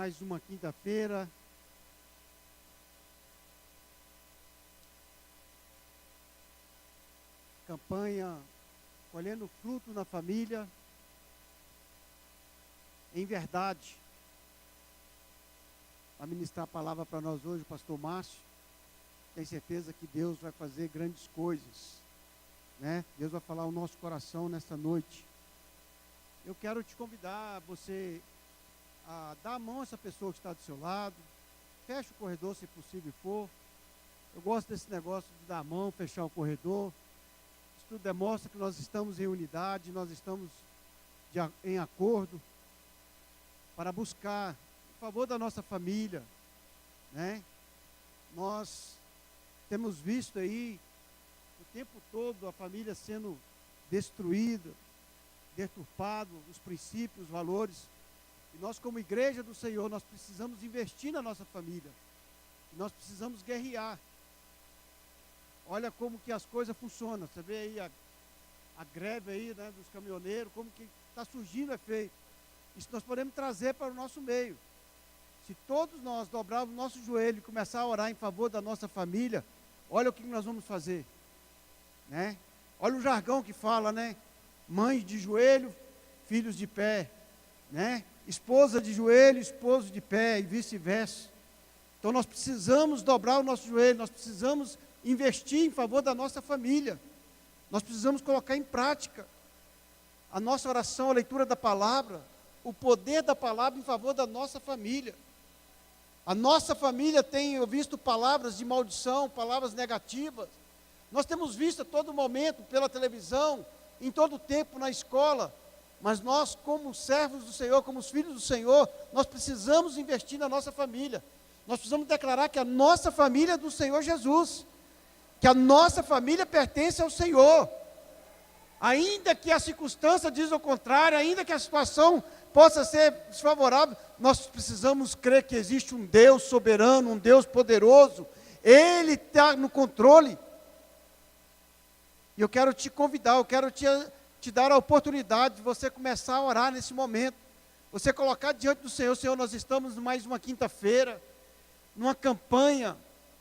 Mais uma quinta-feira. Campanha Colhendo Fruto na Família. Em verdade, vai ministrar a palavra para nós hoje o pastor Márcio. Tenho certeza que Deus vai fazer grandes coisas, né? Deus vai falar ao nosso coração nesta noite. Eu quero te convidar você a dar a mão a essa pessoa que está do seu lado. Feche o corredor se possível for. Eu gosto desse negócio de dar a mão, fechar o corredor. Isso tudo demonstra que nós estamos em unidade, nós estamos em acordo para buscar o favor da nossa família, né? Nós temos visto aí o tempo todo a família sendo destruída, deturpado, os princípios, os valores. E nós, como igreja do Senhor, nós precisamos investir na nossa família. E nós precisamos guerrear. Olha como que as coisas funcionam. Você vê aí a greve aí, né, dos caminhoneiros, como que está surgindo efeito. Isso nós podemos trazer para o nosso meio. Se todos nós dobrarmos o nosso joelho e começar a orar em favor da nossa família, olha o que nós vamos fazer, né? Olha o jargão que fala, né? Mães de joelho, filhos de pé, né? Esposa de joelho, esposo de pé e vice-versa. Então nós precisamos dobrar o nosso joelho, nós precisamos investir em favor da nossa família. Nós precisamos colocar em prática a nossa oração, a leitura da palavra, o poder da palavra em favor da nossa família. A nossa família tem visto palavras de maldição, palavras negativas. Nós temos visto a todo momento pela televisão, em todo tempo na escola. Mas nós, como servos do Senhor, como os filhos do Senhor, nós precisamos investir na nossa família. Nós precisamos declarar que a nossa família é do Senhor Jesus, que a nossa família pertence ao Senhor. Ainda que a circunstância diz o contrário, ainda que a situação possa ser desfavorável, nós precisamos crer que existe um Deus soberano, um Deus poderoso. Ele está no controle. E eu quero te convidar, eu quero te dar a oportunidade de você começar a orar nesse momento. Você colocar diante do Senhor: Senhor, nós estamos mais uma quinta-feira, numa campanha,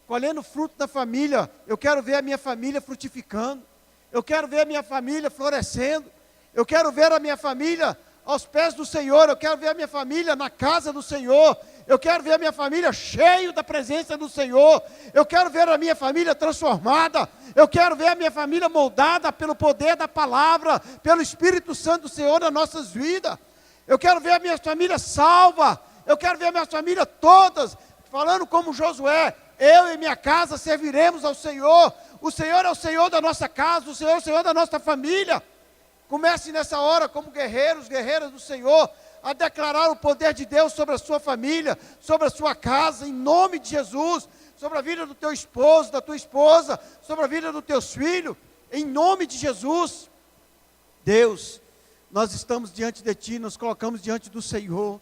colhendo fruto da família. Eu quero ver a minha família frutificando. Eu quero ver a minha família florescendo. Eu quero ver a minha família aos pés do Senhor. Eu quero ver a minha família na casa do Senhor. Eu quero ver a minha família cheio da presença do Senhor. Eu quero ver a minha família transformada. Eu quero ver a minha família moldada pelo poder da palavra, pelo Espírito Santo do Senhor nas nossas vidas. Eu quero ver a minha família salva. Eu quero ver a minha família todas, falando como Josué: eu e minha casa serviremos ao Senhor. O Senhor é o Senhor da nossa casa, o Senhor é o Senhor da nossa família. Comece nessa hora, como guerreiros, guerreiras do Senhor, a declarar o poder de Deus sobre a sua família, sobre a sua casa, em nome de Jesus, sobre a vida do teu esposo, da tua esposa, sobre a vida dos teus filhos, em nome de Jesus. Deus, nós estamos diante de Ti, nos colocamos diante do Senhor,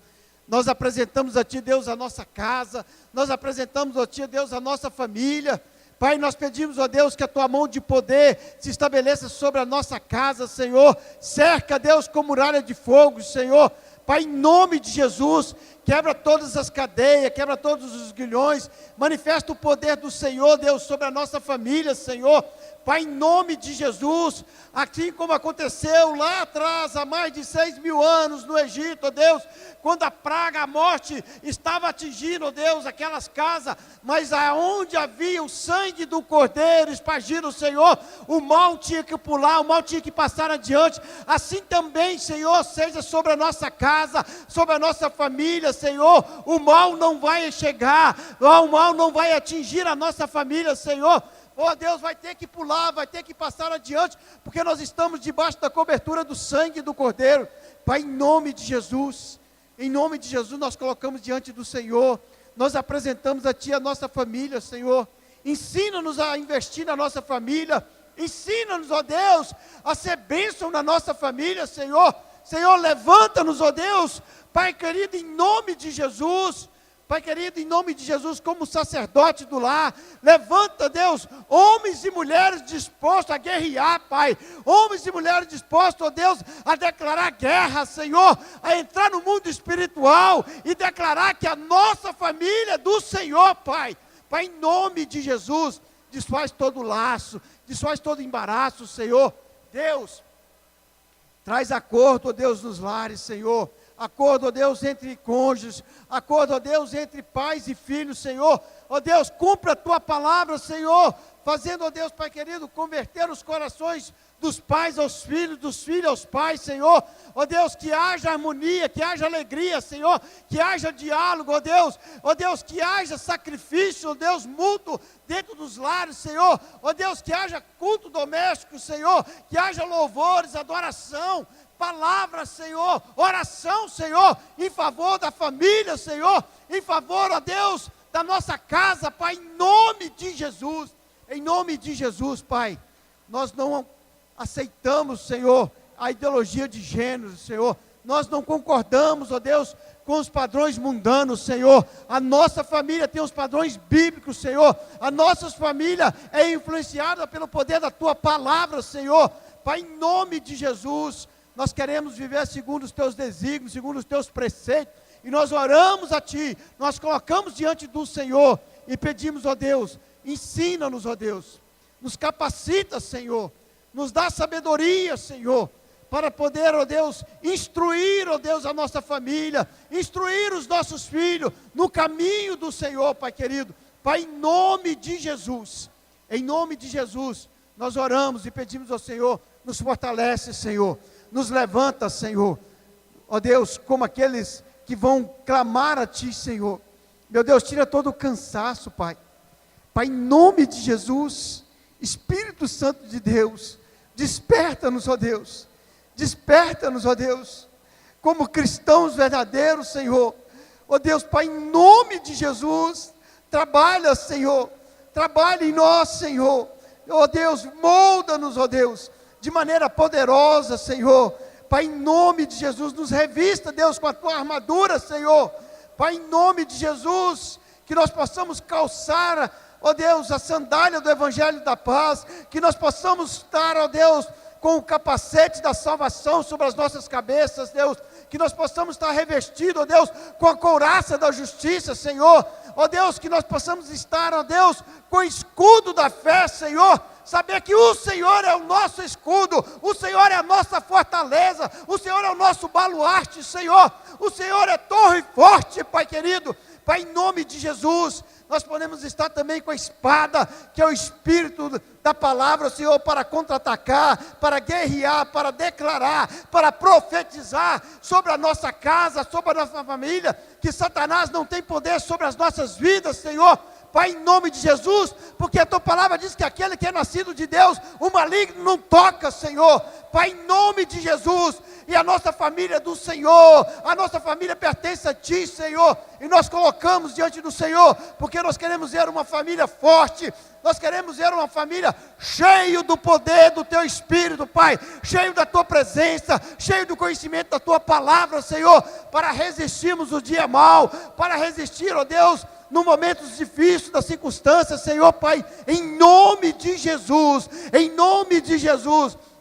nós apresentamos a Ti, Deus, a nossa casa, nós apresentamos a Ti, Deus, a nossa família. Pai, nós pedimos, ó Deus, que a Tua mão de poder se estabeleça sobre a nossa casa, Senhor. Cerca, Deus, com muralha de fogo, Senhor. Pai, em nome de Jesus, quebra todas as cadeias, quebra todos os grilhões. Manifesta o poder do Senhor, Deus, sobre a nossa família, Senhor. Pai, em nome de Jesus, assim como aconteceu lá atrás, há mais de 6.000 anos no Egito, ó Deus, quando a praga, a morte estava atingindo, ó Deus, aquelas casas, mas aonde havia o sangue do Cordeiro espargido, Senhor, o mal tinha que pular, o mal tinha que passar adiante. Assim também, Senhor, seja sobre a nossa casa, sobre a nossa família, Senhor. O mal não vai chegar, o mal não vai atingir a nossa família, Senhor. Oh Deus, vai ter que pular, vai ter que passar adiante, porque nós estamos debaixo da cobertura do sangue do Cordeiro. Pai, em nome de Jesus, nós colocamos diante do Senhor, nós apresentamos a Ti a nossa família, Senhor. Ensina-nos a investir na nossa família, ensina-nos, ó Deus, a ser bênção na nossa família, Senhor. Senhor, levanta-nos, ó Deus, Pai querido, em nome de Jesus. Pai querido, em nome de Jesus, como sacerdote do lar, levanta, Deus, homens e mulheres dispostos a guerrear, Pai. Homens e mulheres dispostos, ó Deus, a declarar guerra, Senhor, a entrar no mundo espiritual e declarar que a nossa família é do Senhor, Pai. Pai, em nome de Jesus, desfaz todo laço, desfaz todo embaraço, Senhor. Deus, traz acordo, ó Deus, nos lares, Senhor. Acordo, ó Deus, entre cônjuges, acordo, ó Deus, entre pais e filhos, Senhor. Ó Deus, cumpra a tua palavra, Senhor, fazendo, ó Deus, Pai querido, converter os corações dos pais aos filhos, dos filhos aos pais, Senhor. Ó Deus, que haja harmonia, que haja alegria, Senhor, que haja diálogo, ó Deus, que haja sacrifício, ó Deus, mútuo dentro dos lares, Senhor. Ó Deus, que haja culto doméstico, Senhor, que haja louvores, adoração, palavra, Senhor, oração, Senhor, em favor da família, Senhor, em favor, ó Deus, da nossa casa, Pai, em nome de Jesus, Pai. Nós não aceitamos, Senhor, a ideologia de gênero, Senhor. Nós não concordamos, ó Deus, com os padrões mundanos, Senhor. A nossa família tem os padrões bíblicos, Senhor. A nossa família é influenciada pelo poder da tua palavra, Senhor. Pai, em nome de Jesus, nós queremos viver segundo os teus desígnios, segundo os teus preceitos, e nós oramos a Ti, nós colocamos diante do Senhor, e pedimos, ó Deus, ensina-nos, ó Deus, nos capacita, Senhor, nos dá sabedoria, Senhor, para poder, ó Deus, instruir, ó Deus, a nossa família, instruir os nossos filhos, no caminho do Senhor, Pai querido. Pai, em nome de Jesus, nós oramos e pedimos ao Senhor, nos fortalece, Senhor, nos levanta, Senhor, ó Deus, como aqueles que vão clamar a Ti, Senhor. Meu Deus, tira todo o cansaço, Pai. Pai, em nome de Jesus, Espírito Santo de Deus, desperta-nos, ó Deus, desperta-nos, ó Deus, como cristãos verdadeiros, Senhor. Ó Deus, Pai, em nome de Jesus, trabalha, Senhor, trabalha em nós, Senhor. Ó Deus, molda-nos, ó Deus, de maneira poderosa, Senhor. Pai, em nome de Jesus, nos revista, Deus, com a tua armadura, Senhor. Pai, em nome de Jesus, que nós possamos calçar, ó Deus, a sandália do Evangelho da Paz, que nós possamos estar, ó Deus, com o capacete da salvação sobre as nossas cabeças, Deus, que nós possamos estar revestidos, ó Deus, com a couraça da justiça, Senhor. Ó Deus, que nós possamos estar, ó Deus, com o escudo da fé, Senhor. Saber que o Senhor é o nosso escudo, o Senhor é a nossa fortaleza, o Senhor é o nosso baluarte, Senhor. O Senhor é torre forte, Pai querido. Pai, em nome de Jesus, nós podemos estar também com a espada, que é o Espírito da palavra, Senhor, para contra-atacar, para guerrear, para declarar, para profetizar sobre a nossa casa, sobre a nossa família, que Satanás não tem poder sobre as nossas vidas, Senhor. Pai, em nome de Jesus, porque a tua palavra diz que aquele que é nascido de Deus, o maligno não toca, Senhor. Pai, em nome de Jesus, e a nossa família é do Senhor, a nossa família pertence a Ti, Senhor, e nós colocamos diante do Senhor, porque nós queremos ver uma família forte, nós queremos ver uma família cheia do poder do Teu Espírito, Pai, cheio da Tua presença, cheio do conhecimento da Tua palavra, Senhor, para resistirmos o dia mau, para resistir, ó Deus, no momentos difíceis das circunstâncias, Senhor, Pai, em nome de Jesus,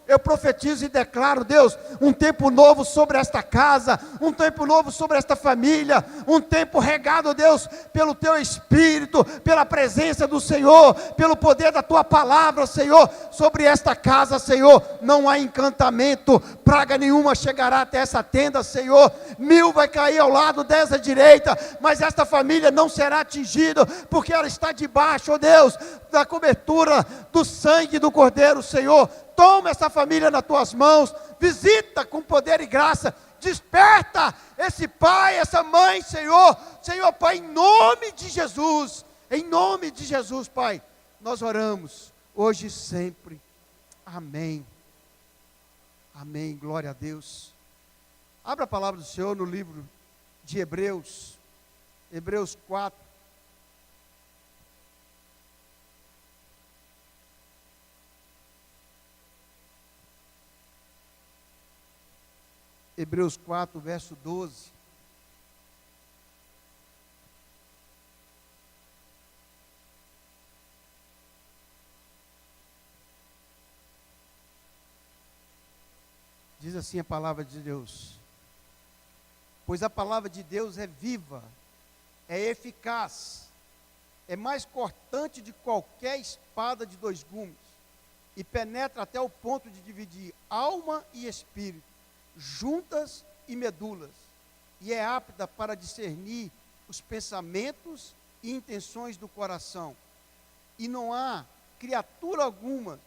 eu profetizo e declaro, Deus, um tempo novo sobre esta casa, um tempo novo sobre esta família, um tempo regado, Deus, pelo Teu Espírito, pela presença do Senhor, pelo poder da Tua palavra, Senhor, sobre esta casa, Senhor. Não há encantamento, praga nenhuma chegará até essa tenda, Senhor. 1000 vai cair ao lado, 10 à direita, mas esta família não será atingida, porque ela está debaixo, ó Deus, da cobertura do sangue do Cordeiro, Senhor. Toma essa família nas Tuas mãos, visita com poder e graça, desperta esse pai, essa mãe, Senhor, Pai, em nome de Jesus, Pai, nós oramos, hoje e sempre, amém, glória a Deus. Abra a palavra do Senhor no livro de Hebreus 4, Hebreus 4, verso 12. assim a palavra de Deus: pois a palavra de Deus é viva, é eficaz, é mais cortante de qualquer espada de dois gumes, e penetra até o ponto de dividir alma e espírito, juntas e medulas, e é apta para discernir os pensamentos e intenções do coração. E não há criatura alguma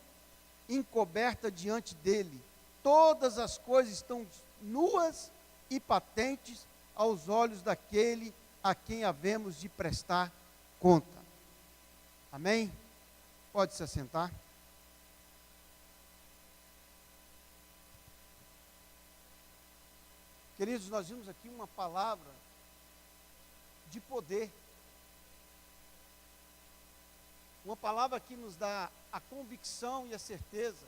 encoberta diante dele. Todas as coisas estão nuas e patentes aos olhos daquele a quem havemos de prestar conta. Amém? Pode se assentar. Queridos, nós vimos aqui uma palavra de poder. Uma palavra que nos dá a convicção e a certeza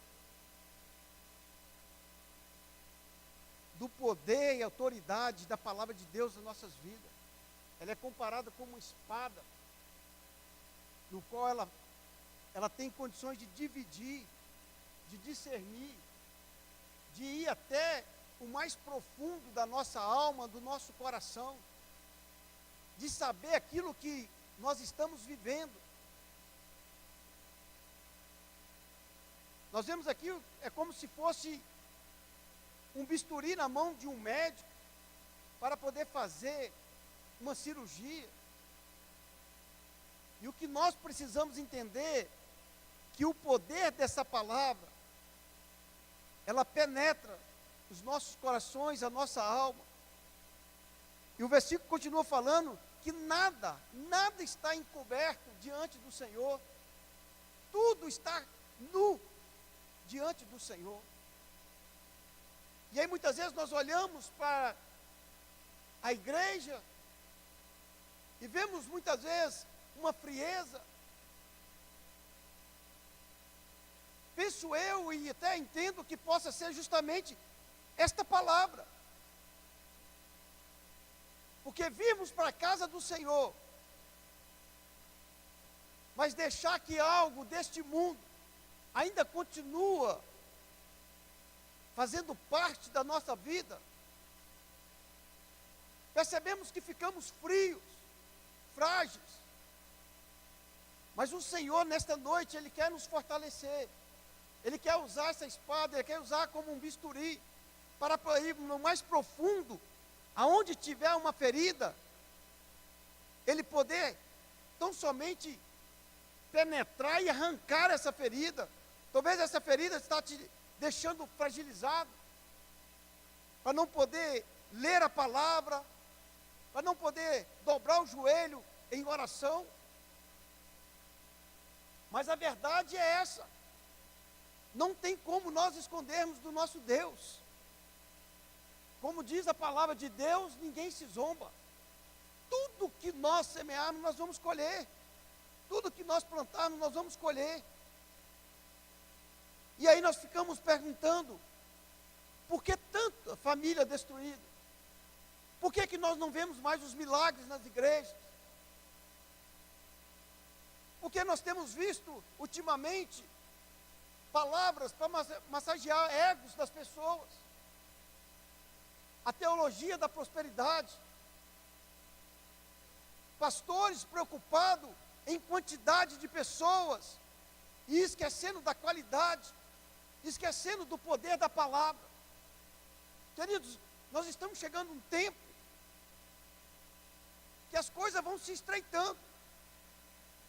do poder e autoridade da palavra de Deus nas nossas vidas. Ela é comparada com uma espada, no qual ela tem condições de dividir, de discernir, de ir até o mais profundo da nossa alma, do nosso coração, de saber aquilo que nós estamos vivendo. Nós vemos aqui, é como se fosse um bisturi na mão de um médico para poder fazer uma cirurgia. E o que nós precisamos entender, que o poder dessa palavra, ela penetra os nossos corações, a nossa alma. E o versículo continua falando que nada está encoberto diante do Senhor. Tudo está nu diante do Senhor. E aí muitas vezes nós olhamos para a igreja e vemos muitas vezes uma frieza. Penso eu, e até entendo que possa ser justamente esta palavra. Porque vimos para a casa do Senhor, mas deixar que algo deste mundo ainda continua fazendo parte da nossa vida, percebemos que ficamos frios, frágeis. Mas o Senhor, nesta noite, Ele quer nos fortalecer. Ele quer usar essa espada, Ele quer usar como um bisturi, para ir no mais profundo, aonde tiver uma ferida, Ele poder tão somente penetrar e arrancar essa ferida. Talvez essa ferida está te deixando fragilizado, para não poder ler a palavra, para não poder dobrar o joelho em oração. Mas a verdade é essa: não tem como nós escondermos do nosso Deus. Como diz a palavra de Deus, ninguém se zomba. Tudo que nós semearmos, nós vamos colher. Tudo que nós plantarmos, nós vamos colher. E aí nós ficamos perguntando, por que tanta família destruída? Por que nós não vemos mais os milagres nas igrejas? Porque nós temos visto, ultimamente, palavras para massagear egos das pessoas. A teologia da prosperidade. Pastores preocupados em quantidade de pessoas e esquecendo da qualidade, esquecendo do poder da palavra. Queridos, nós estamos chegando a um tempo que as coisas vão se estreitando.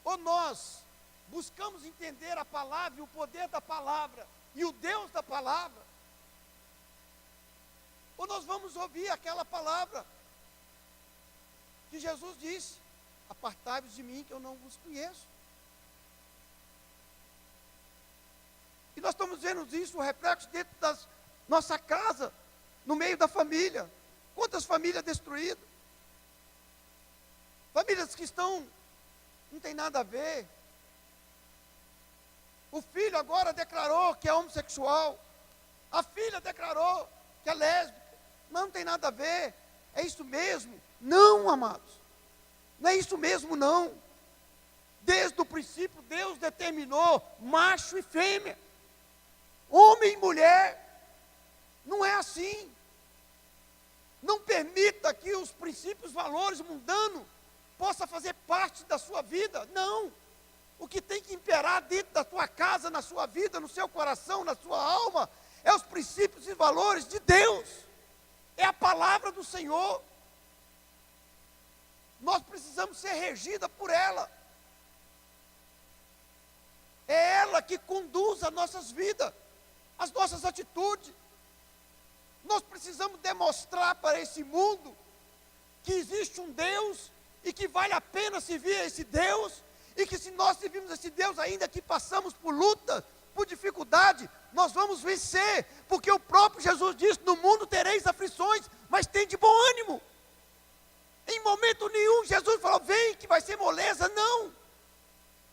Ou nós buscamos entender a palavra e o poder da palavra e o Deus da palavra, ou nós vamos ouvir aquela palavra que Jesus disse: apartai-vos de mim, que eu não vos conheço. E nós estamos vendo isso, o reflexo dentro da nossa casa, no meio da família. Quantas famílias destruídas? Famílias que não tem nada a ver. O filho agora declarou que é homossexual. A filha declarou que é lésbica. Não tem nada a ver. É isso mesmo? Não, amados. Não é isso mesmo, não. Desde o princípio, Deus determinou macho e fêmea, homem e mulher. Não é assim. Não permita que os princípios, valores mundanos possa fazer parte da sua vida. Não. O que tem que imperar dentro da tua casa, na sua vida, no seu coração, na sua alma, é os princípios e valores de Deus. É a palavra do Senhor. Nós precisamos ser regidos por ela. É ela que conduz as nossas vidas, as nossas atitudes. Nós precisamos demonstrar para esse mundo que existe um Deus e que vale a pena servir a esse Deus, e que se nós servimos esse Deus, ainda que passamos por luta, por dificuldade, nós vamos vencer, porque o próprio Jesus disse: no mundo tereis aflições, mas tem de bom ânimo. Em momento nenhum Jesus falou: vem que vai ser moleza. Não.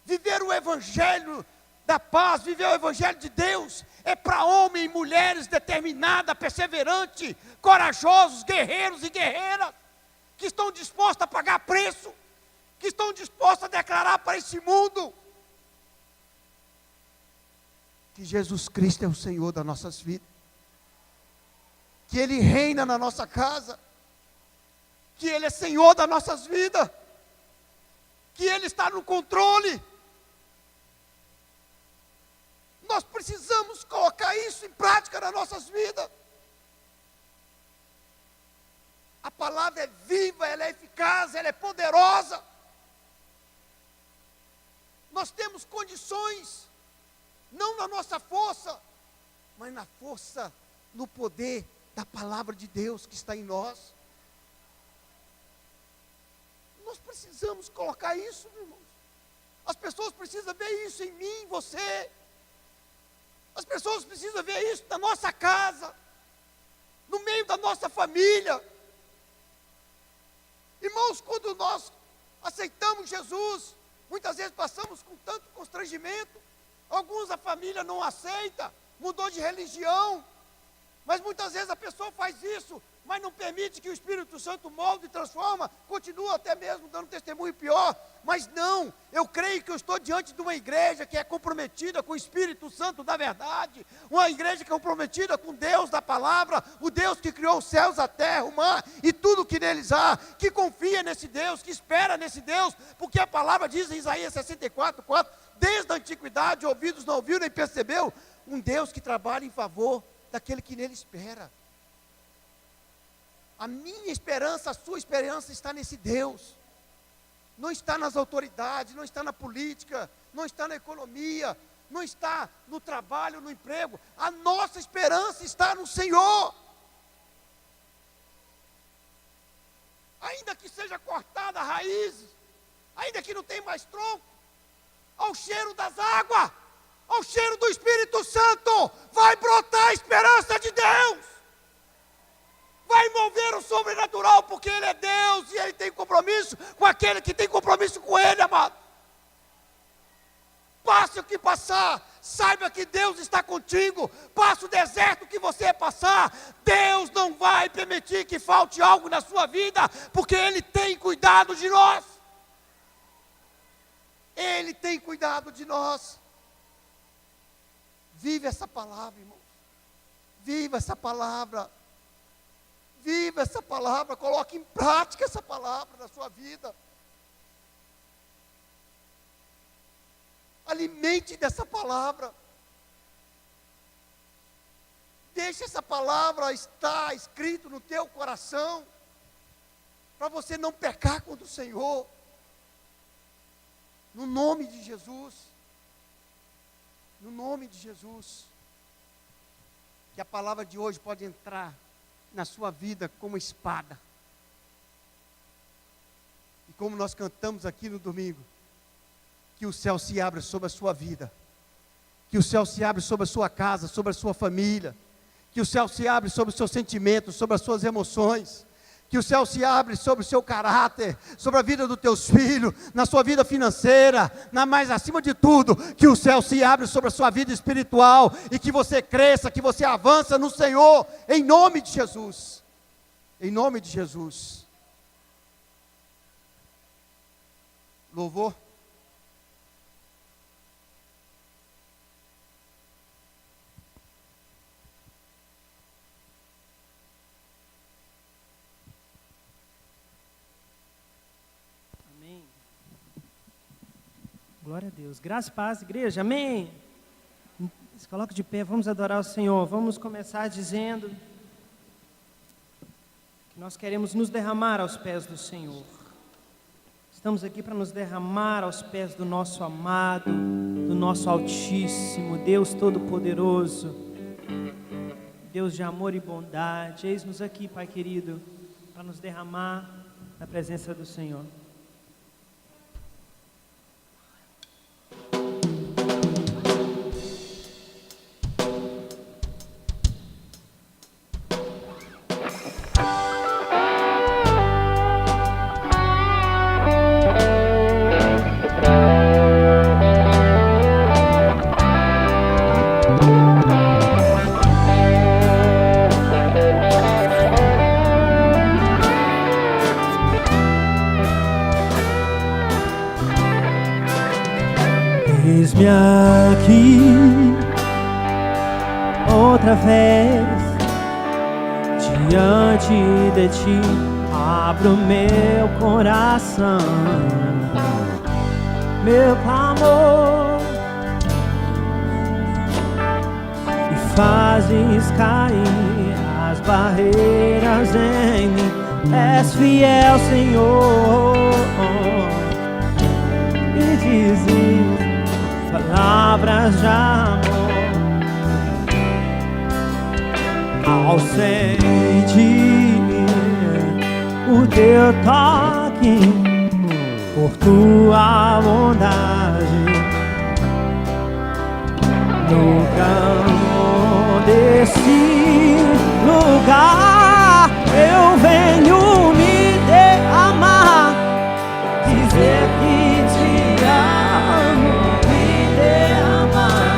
Viver o evangelho da paz, viver o evangelho de Deus, é para homens e mulheres determinadas, perseverantes, corajosos, guerreiros e guerreiras, que estão dispostos a pagar preço, que estão dispostos a declarar para esse mundo que Jesus Cristo é o Senhor das nossas vidas, que Ele reina na nossa casa, que Ele é Senhor das nossas vidas, que Ele está no controle. Nós precisamos colocar isso em prática nas nossas vidas. A palavra é viva, ela é eficaz, ela é poderosa. Nós temos condições, não na nossa força, mas na força, no poder da palavra de Deus que está em nós. Nós precisamos colocar isso, irmãos. As pessoas precisam ver isso em mim, em você. As pessoas precisam ver isso na nossa casa, no meio da nossa família. Irmãos, quando nós aceitamos Jesus, muitas vezes passamos com tanto constrangimento. Alguns a família não aceita, mudou de religião, mas muitas vezes a pessoa faz isso, mas não permite que o Espírito Santo molde e transforma, continua até mesmo dando testemunho pior. Mas não, eu creio que eu estou diante de uma igreja que é comprometida com o Espírito Santo da verdade, uma igreja que é comprometida com Deus da palavra, o Deus que criou os céus, a terra, o mar e tudo que neles há, que confia nesse Deus, que espera nesse Deus, porque a palavra diz em Isaías 64:4, desde a antiguidade ouvidos não ouviram nem percebeu, um Deus que trabalha em favor daquele que nele espera. A minha esperança, a sua esperança está nesse Deus. Não está nas autoridades, não está na política, não está na economia, não está no trabalho, no emprego. A nossa esperança está no Senhor. Ainda que seja cortada a raiz, ainda que não tenha mais tronco, ao cheiro das águas, ao cheiro do Espírito Santo, vai brotar a esperança de Deus. Vai mover o sobrenatural, porque Ele é Deus e Ele tem compromisso com aquele que tem compromisso com Ele, amado. Passe o que passar, saiba que Deus está contigo. Passe o deserto que você passar, Deus não vai permitir que falte algo na sua vida, porque Ele tem cuidado de nós. Ele tem cuidado de nós. Viva essa palavra, irmãos. Viva essa palavra. Viva essa palavra, coloque em prática essa palavra na sua vida. Alimente dessa palavra. Deixe essa palavra estar escrito no teu coração, para você não pecar contra o Senhor. No nome de Jesus. No nome de Jesus. Que a palavra de hoje pode entrar na sua vida como espada. E como nós cantamos aqui no domingo, que o céu se abra sobre a sua vida, que o céu se abra sobre a sua casa, sobre a sua família, que o céu se abra sobre os seus sentimentos, sobre as suas emoções, que o céu se abre sobre o seu caráter, sobre a vida dos teus filhos, na sua vida financeira, mas acima de tudo, que o céu se abre sobre a sua vida espiritual, e que você cresça, que você avança no Senhor, em nome de Jesus, em nome de Jesus. Louvor. Glória a Deus. Graça e paz, igreja. Amém. Se coloque de pé, vamos adorar o Senhor. Vamos começar dizendo que nós queremos nos derramar aos pés do Senhor. Estamos aqui para nos derramar aos pés do nosso amado, do nosso Altíssimo, Deus Todo-Poderoso, Deus de amor e bondade. Eis-nos aqui, Pai querido, para nos derramar na presença do Senhor. Eis-me aqui outra vez diante de ti, abro meu coração, meu clamor, e fazes cair as barreiras em mim. És fiel, Senhor, e dizes palavras de amor. Ao sentir o teu toque, por tua bondade, no calor desse lugar, eu venho me derramar, dizer que te amo, me derramar,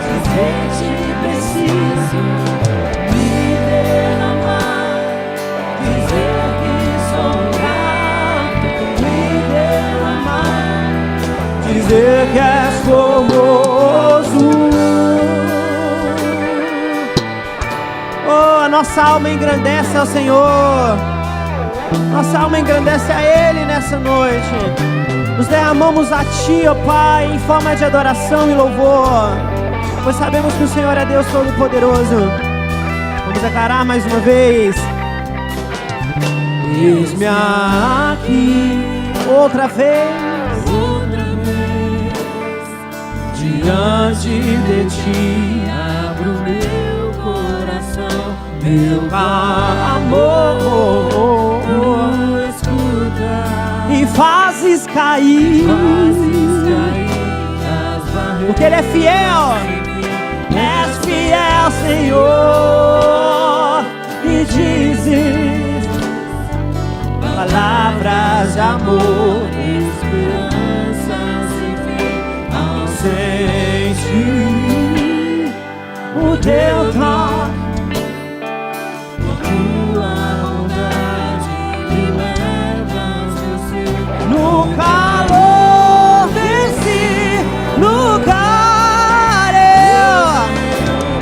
dizer que preciso, me derramar, dizer que sou grato, me derramar, dizer que és formoso. Oh, a nossa alma engrandece ao Senhor, nossa alma engrandece a Ele nessa noite. Nos derramamos a Ti, ó Pai, em forma de adoração e louvor, pois sabemos que o Senhor é Deus Todo-Poderoso. Vamos declarar mais uma vez. Eis-me aqui outra vez diante de Ti, abro meu coração, meu amor, escuta, e fazes cair as barreiras, porque Ele é fiel, és fiel, Senhor, e dizes palavras de amor, esperança sem fim, ao sentir o teu toque, no calor desse lugar, eu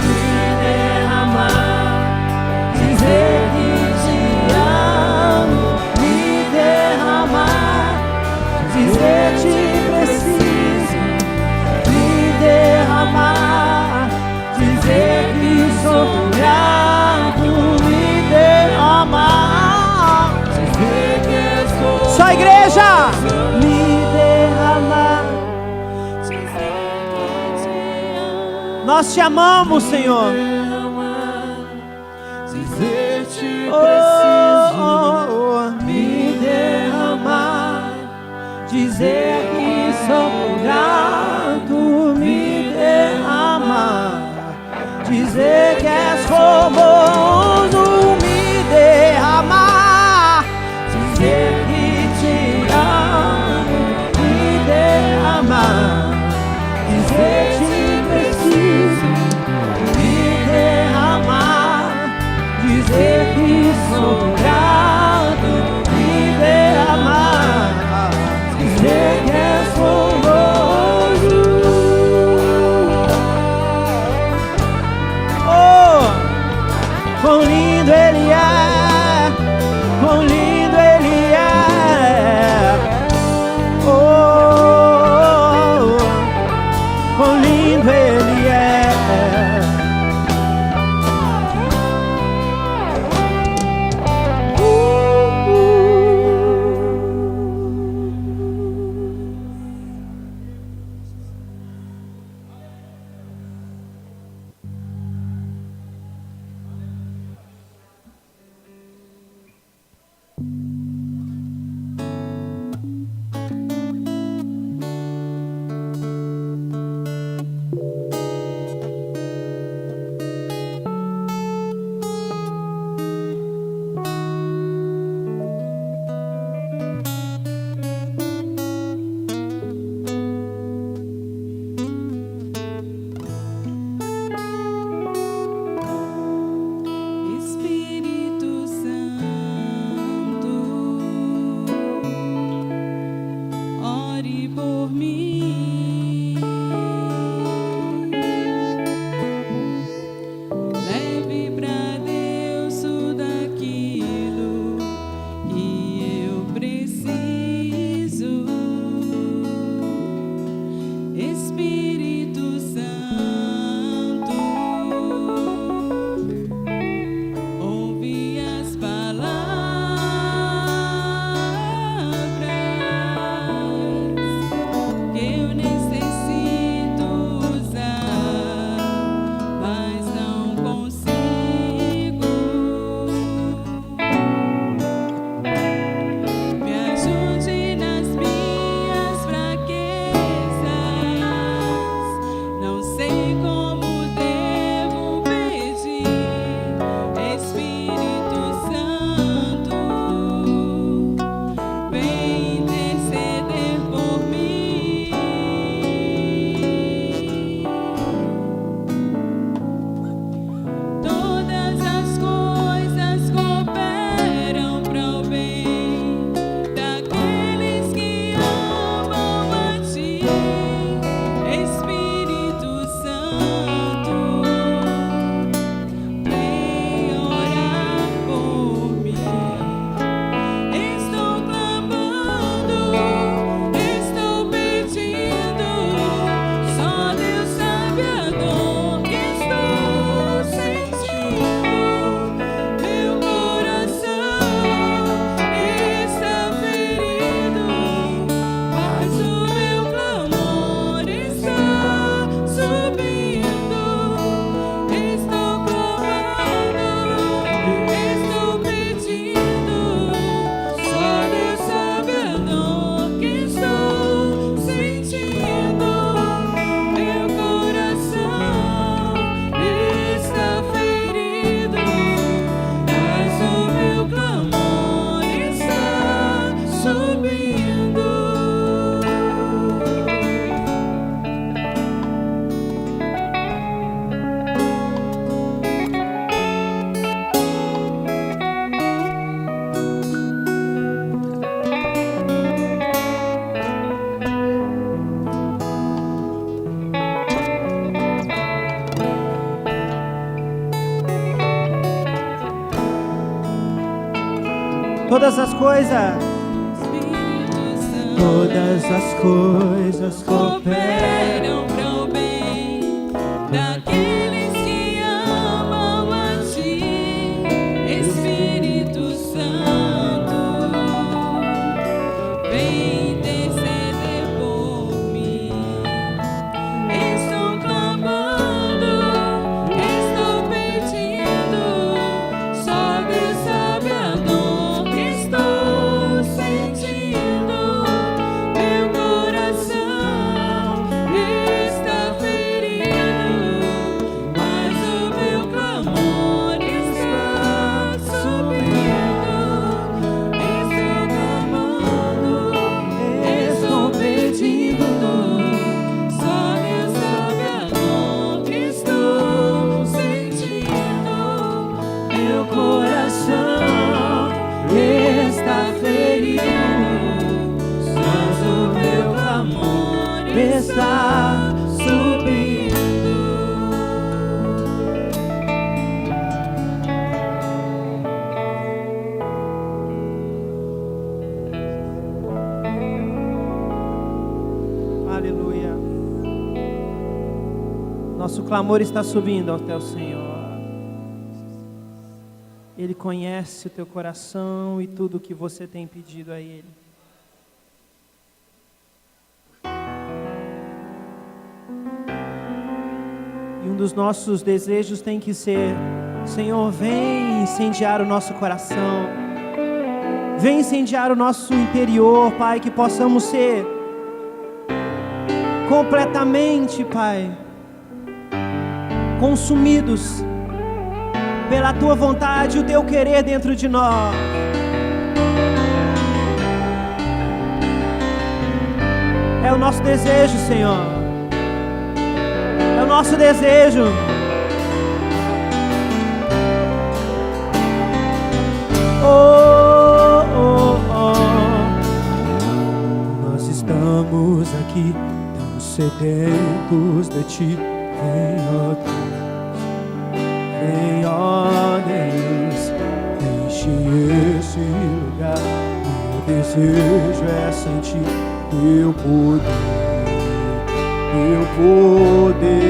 me derramar, dizer que te amo, me derramar, dizer que preciso, me derramar, dizer que sou grato, me derramar, dizer que sou só igreja, me derramar. Nós te amamos, Senhor. Me derramar, dizer que sou grato, me derramar, dizer que és formoso, me derramar, dizer que te amo, me derramar, dizer que preciso, me derramar, dizer que sou Todas as coisas cooperam para o bem daqueles que amam a Ti, Espírito Santo. Vem interceder por mim. Estou clamando, estou pedindo. Só Deus sabe a dor que estou sentindo. Meu coração está ferido, mas o meu clamor está subindo. Estou clamando, estou pedindo. Só Deus sabe a dor que estou sentindo. Meu coração está ferido, mas o meu clamor está subindo. Aleluia. Nosso clamor está subindo até o Senhor. Ele conhece o teu coração e tudo o que você tem pedido a Ele. E um dos nossos desejos tem que ser: Senhor, vem incendiar o nosso coração. Vem incendiar o nosso interior, Pai, que possamos ser completamente, Pai, consumidos pela Tua vontade e o Teu querer dentro de nós. É o nosso desejo, Senhor. É o nosso desejo. Oh, oh, oh. Nós estamos aqui tão sedentos de Ti. Vem, ó Deus. Vem, ó Deus. Enche esse lugar. Meu desejo é sentir Teu poder. Teu poder.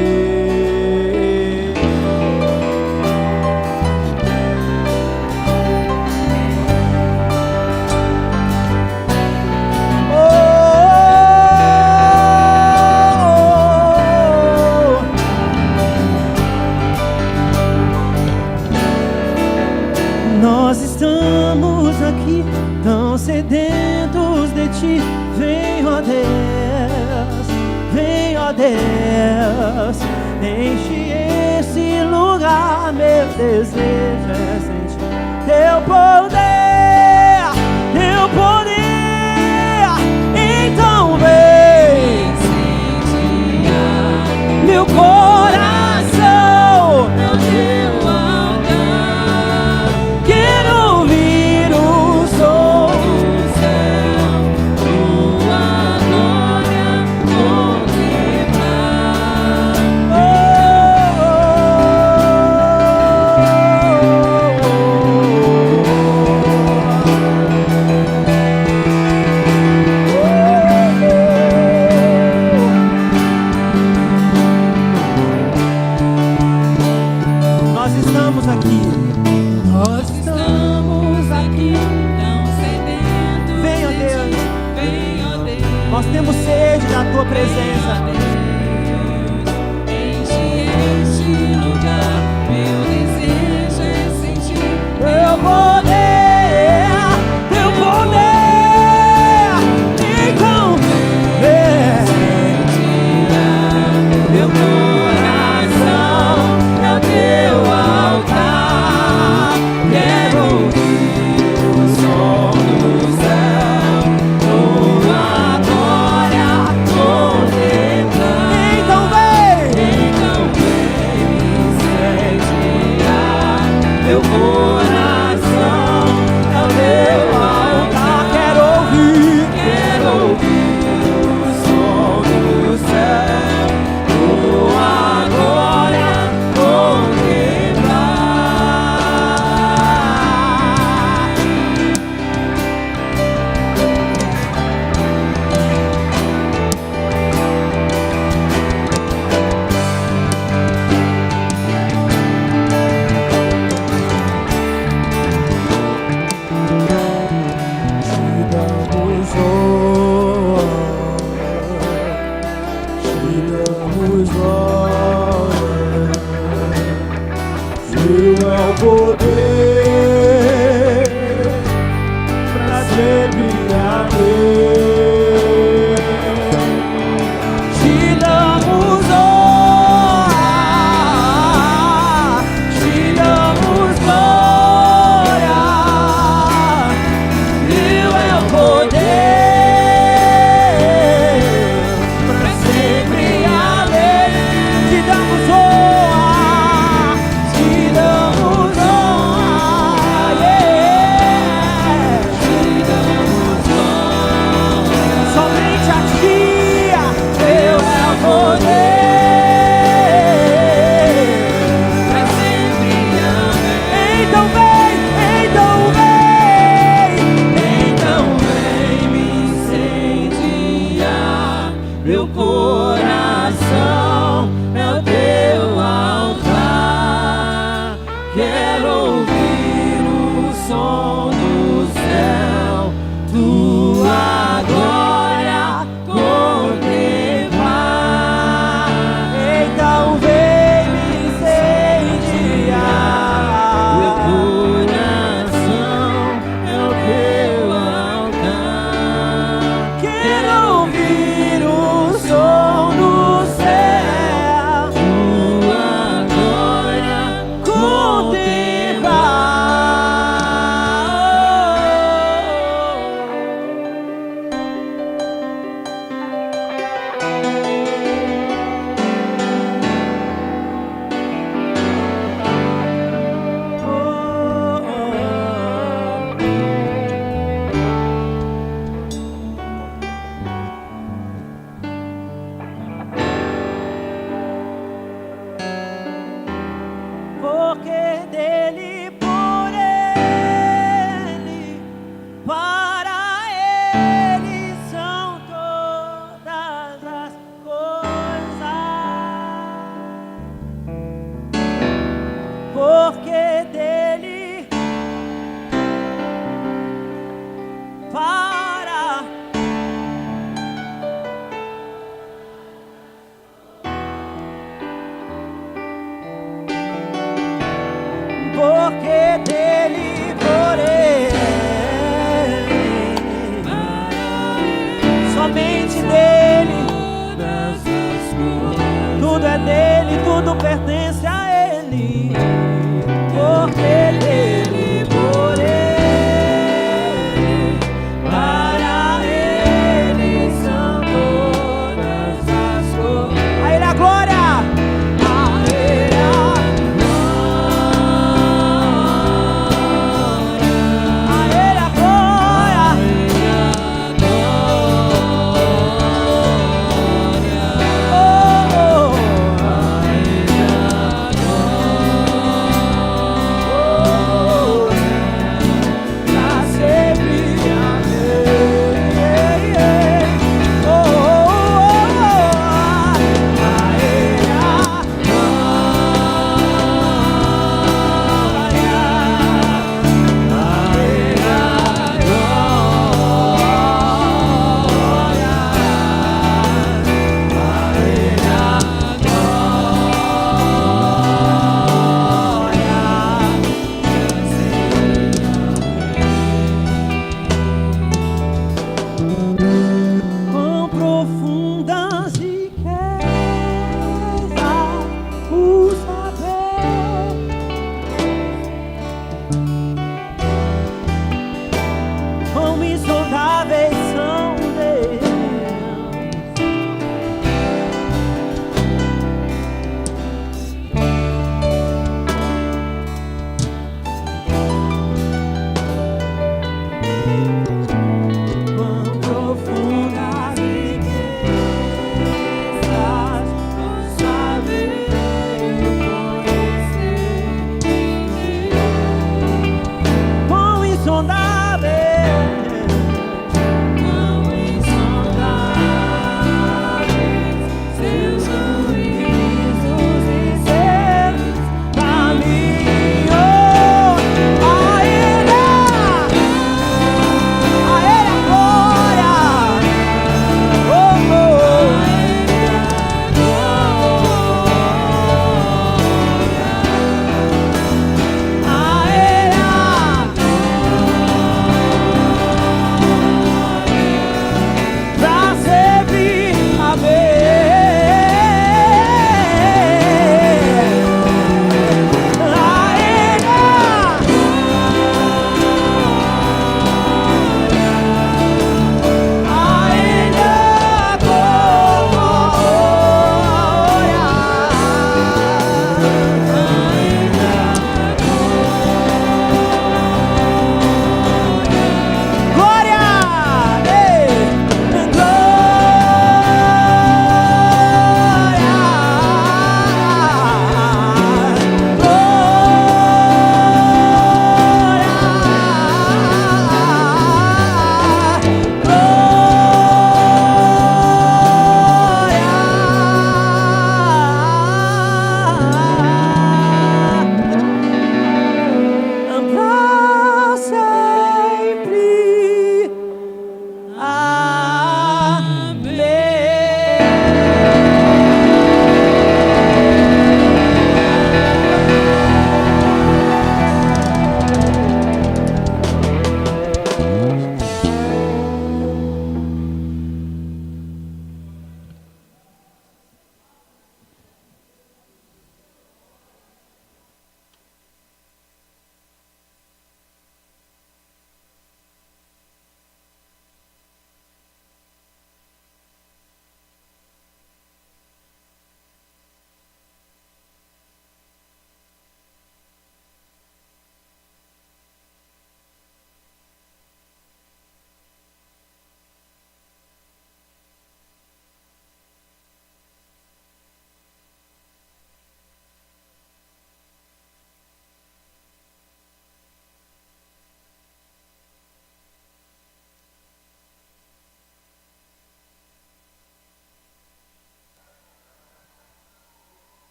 Nós estamos aqui tão sedentos de Ti. Vem, ó Deus, vem, ó Deus, enche esse lugar. Meu desejo é sentir Teu poder, Teu poder. Então vem incendiar meu coração no Teu altar. Quero ouvir o som do céu, Tua glória contemplar. Nós estamos aqui. Nós estamos aqui tão sedentos. Vem, ó de Deus. Ti. Vem, ó Deus. Nós temos sede da Tua presença. Enche este lugar. Meu desejo é sentir Teu poder, Teu poder. Então vem meu coração no Teu altar. Quero ouvir o som do céu, Tua glória contemplar.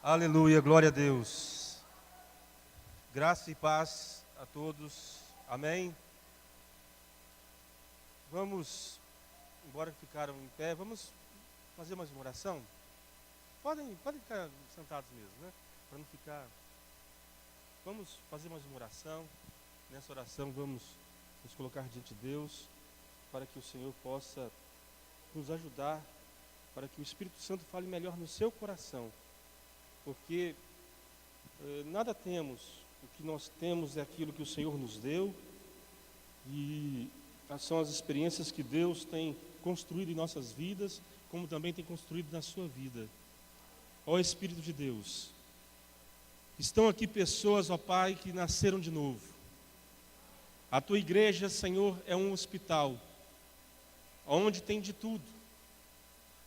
Aleluia, glória a Deus. Graça e paz a todos. Amém. Vamos, embora ficaram em pé, vamos fazer mais uma oração? Podem ficar sentados mesmo, né? Para não ficar. Vamos fazer mais uma oração. Nessa oração vamos nos colocar diante de Deus, para que o Senhor possa nos ajudar, para que o Espírito Santo fale melhor no seu coração. Porque nada temos, o que nós temos é aquilo que o Senhor nos deu, e são as experiências que Deus tem construído em nossas vidas, como também tem construído na sua vida. Ó Espírito de Deus, estão aqui pessoas, ó Pai, que nasceram de novo. A tua igreja, Senhor, é um hospital, onde tem de tudo,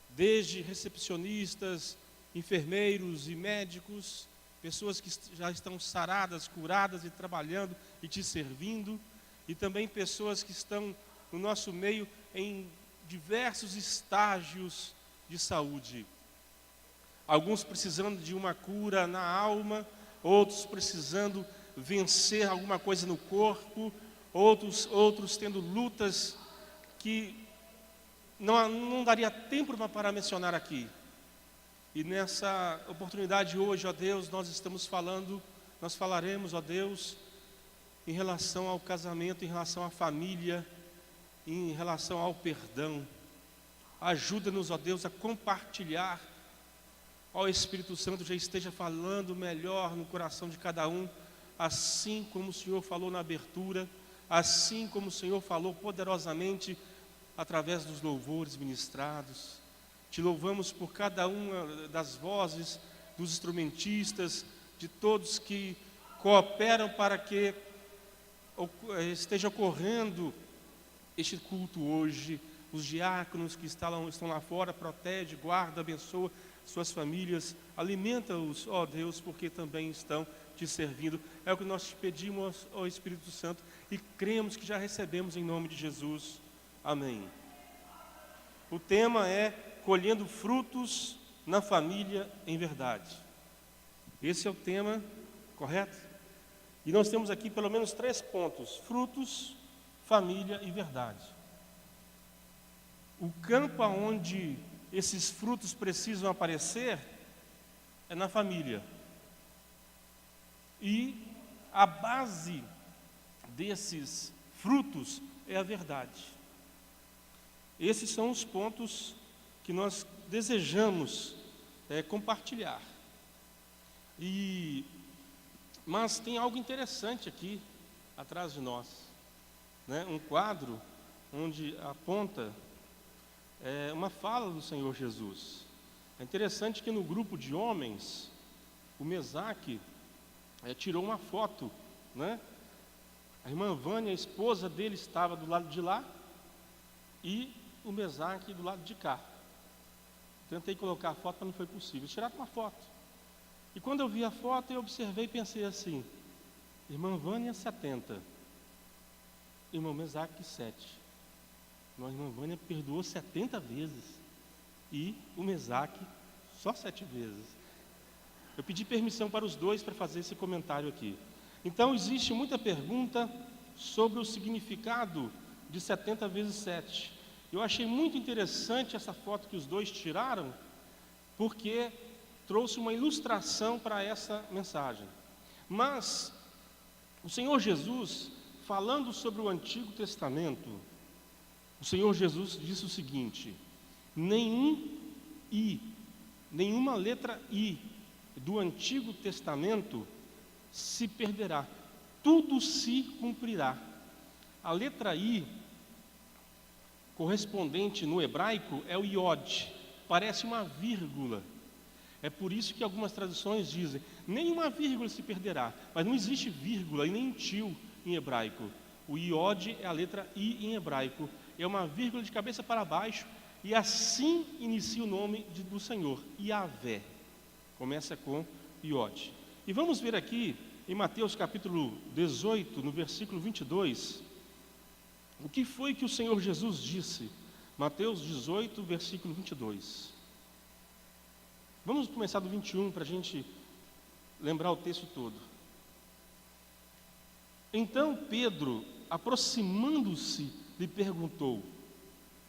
desde recepcionistas, enfermeiros e médicos, pessoas que já estão saradas, curadas e trabalhando e te servindo, e também pessoas que estão no nosso meio em diversos estágios de saúde. Alguns precisando de uma cura na alma, outros precisando vencer alguma coisa no corpo, outros tendo lutas que não daria tempo para mencionar aqui. E nessa oportunidade hoje, ó Deus, nós falaremos, ó Deus, em relação ao casamento, em relação à família, em relação ao perdão. Ajuda-nos, ó Deus, a compartilhar. Ó Espírito Santo, já esteja falando melhor no coração de cada um, assim como o Senhor falou na abertura, assim como o Senhor falou poderosamente através dos louvores ministrados. Te louvamos por cada uma das vozes, dos instrumentistas, de todos que cooperam para que esteja ocorrendo este culto hoje. Os diáconos que estão lá fora, protege, guarda, abençoa suas famílias, alimenta-os, ó Deus, porque também estão te servindo. É o que nós te pedimos, ó Espírito Santo, e cremos que já recebemos em nome de Jesus. Amém. O tema é colhendo frutos na família em verdade. Esse é o tema, correto? E nós temos aqui pelo menos 3 pontos: frutos, família e verdade. O campo onde esses frutos precisam aparecer é na família. E a base desses frutos é a verdade. Esses são os pontos que nós desejamos compartilhar. Mas tem algo interessante aqui atrás de nós, né? Um quadro onde aponta uma fala do Senhor Jesus. É interessante que no grupo de homens, o Mesaque tirou uma foto, né? A irmã Vânia, a esposa dele, estava do lado de lá e o Mesaque do lado de cá. Tentei colocar a foto, mas não foi possível. Tiraram uma foto. E quando eu vi a foto, eu observei e pensei assim: irmã Vânia 70, irmão Mesaque 7. A irmã Vânia perdoou 70 vezes e o Mesaque só 7 vezes. Eu pedi permissão para os dois para fazer esse comentário aqui. Então existe muita pergunta sobre o significado de 70 vezes 7. Eu achei muito interessante essa foto que os dois tiraram, porque trouxe uma ilustração para essa mensagem. Mas o Senhor Jesus, falando sobre o Antigo Testamento, o Senhor Jesus disse o seguinte: nenhuma letra I do Antigo Testamento se perderá, tudo se cumprirá. A letra I correspondente no hebraico é o iod, parece uma vírgula. É por isso que algumas traduções dizem: nenhuma vírgula se perderá, mas não existe vírgula e nem tio em hebraico. O iod é a letra I em hebraico, é uma vírgula de cabeça para baixo, e assim inicia o nome do Senhor, Yahvé. Começa com iod. E vamos ver aqui em Mateus capítulo 18, no versículo 22, o que foi que o Senhor Jesus disse. Mateus 18, versículo 22. Vamos começar do 21 para a gente lembrar o texto todo. Então Pedro, aproximando-se, lhe perguntou: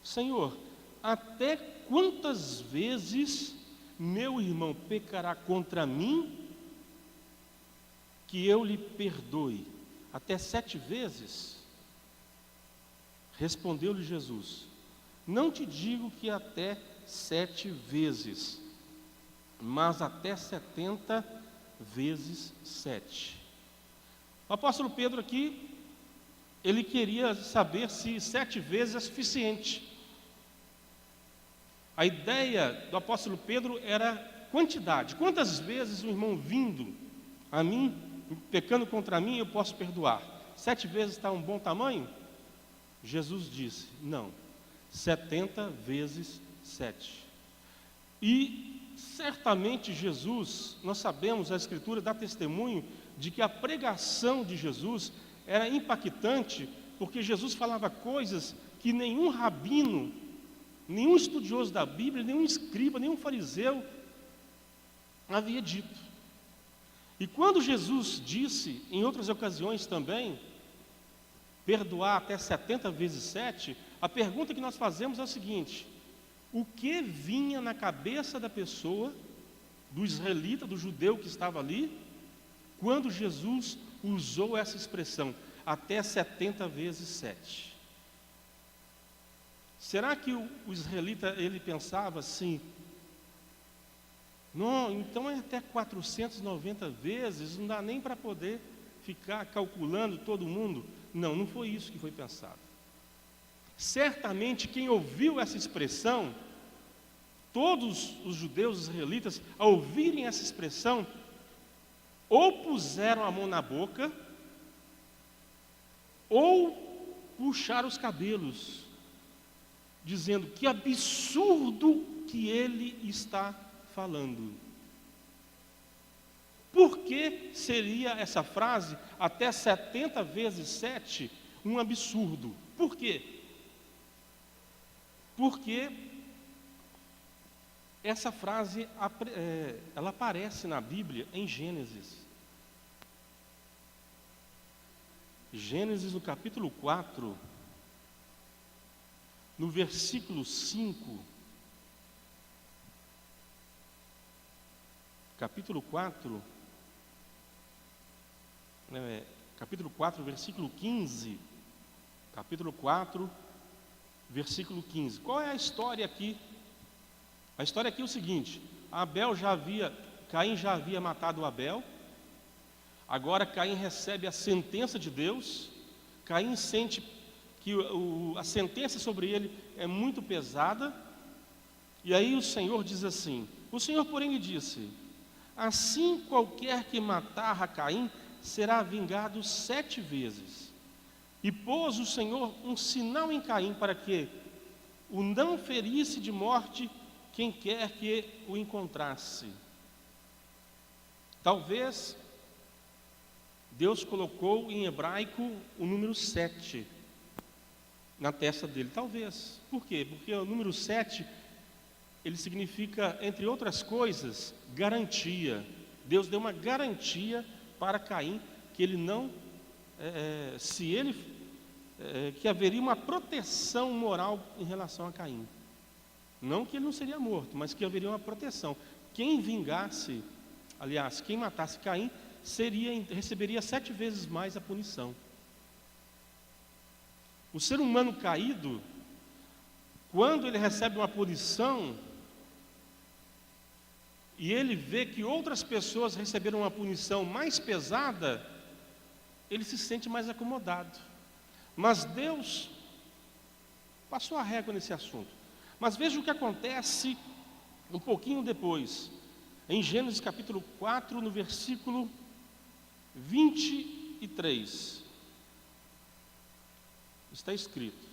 Senhor, até quantas vezes meu irmão pecará contra mim que eu lhe perdoe? Até 7 vezes? Respondeu-lhe Jesus: não te digo que até 7 vezes, mas até 70 vezes 7. O apóstolo Pedro aqui, ele queria saber se 7 vezes é suficiente. A ideia do apóstolo Pedro era quantidade. Quantas vezes um irmão vindo a mim, pecando contra mim, eu posso perdoar? 7 vezes está um bom tamanho? Jesus disse: não, 70 vezes 7. E certamente Jesus, nós sabemos, a Escritura dá testemunho de que a pregação de Jesus era impactante, porque Jesus falava coisas que nenhum rabino, nenhum estudioso da Bíblia, nenhum escriba, nenhum fariseu havia dito. E quando Jesus disse, em outras ocasiões também, perdoar até 70 vezes 7, a pergunta que nós fazemos é a seguinte: o que vinha na cabeça da pessoa, do israelita, do judeu que estava ali, quando Jesus usou essa expressão, até 70 vezes 7? Será que o israelita, ele pensava assim: não, então é até 490 vezes, não dá nem para poder ficar calculando todo mundo? Não, não foi isso que foi pensado. Certamente quem ouviu essa expressão, todos os judeus israelitas, ao ouvirem essa expressão, ou puseram a mão na boca, ou puxaram os cabelos, dizendo: que absurdo que ele está falando. Por que seria essa frase, até 70 vezes 7, um absurdo? Por quê? Porque essa frase, ela aparece na Bíblia em Gênesis. Gênesis, no capítulo 4, no versículo 5. Capítulo 4, versículo 15. Capítulo 4, versículo 15. Qual é a história aqui? A história aqui é o seguinte: Caim já havia matado Abel. Agora Caim recebe a sentença de Deus. Caim sente que a sentença sobre ele é muito pesada. E aí o Senhor diz assim: o Senhor, porém, lhe disse: assim qualquer que matar a Caim será vingado 7 vezes. E pôs o Senhor um sinal em Caim, para que o não ferisse de morte quem quer que o encontrasse. Talvez Deus colocou em hebraico o número 7 na testa dele. Talvez. Por quê? Porque o número 7, ele significa, entre outras coisas, garantia. Deus deu uma garantia para Caim que ele não, que haveria uma proteção moral em relação a Caim. Não que ele não seria morto, mas que haveria uma proteção. Quem matasse Caim receberia 7 vezes mais a punição. O ser humano caído, quando ele recebe uma punição e ele vê que outras pessoas receberam uma punição mais pesada, ele se sente mais acomodado. Mas Deus passou a régua nesse assunto. Mas veja o que acontece um pouquinho depois, em Gênesis capítulo 4, no versículo 23. Está escrito: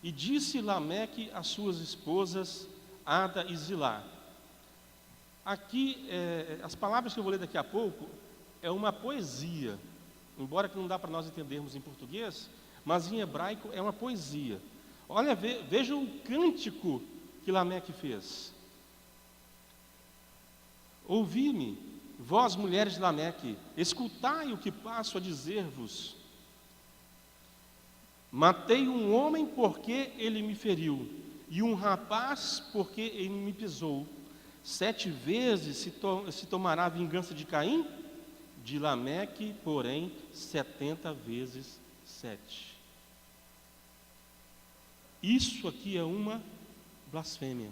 e disse Lameque às suas esposas Ada e Zilá. Aqui, as palavras que eu vou ler daqui a pouco, é uma poesia, embora que não dá para nós entendermos em português, mas em hebraico é uma poesia. Olha, veja o cântico que Lameque fez. ouvi-me, vós mulheres de Lameque, escutai o que passo a dizer-vos. Matei um homem porque ele me feriu, e um rapaz porque ele me pisou. 7 vezes se tomará a vingança de Caim? De Lameque, porém, 70 vezes 7. Isso aqui é uma blasfêmia.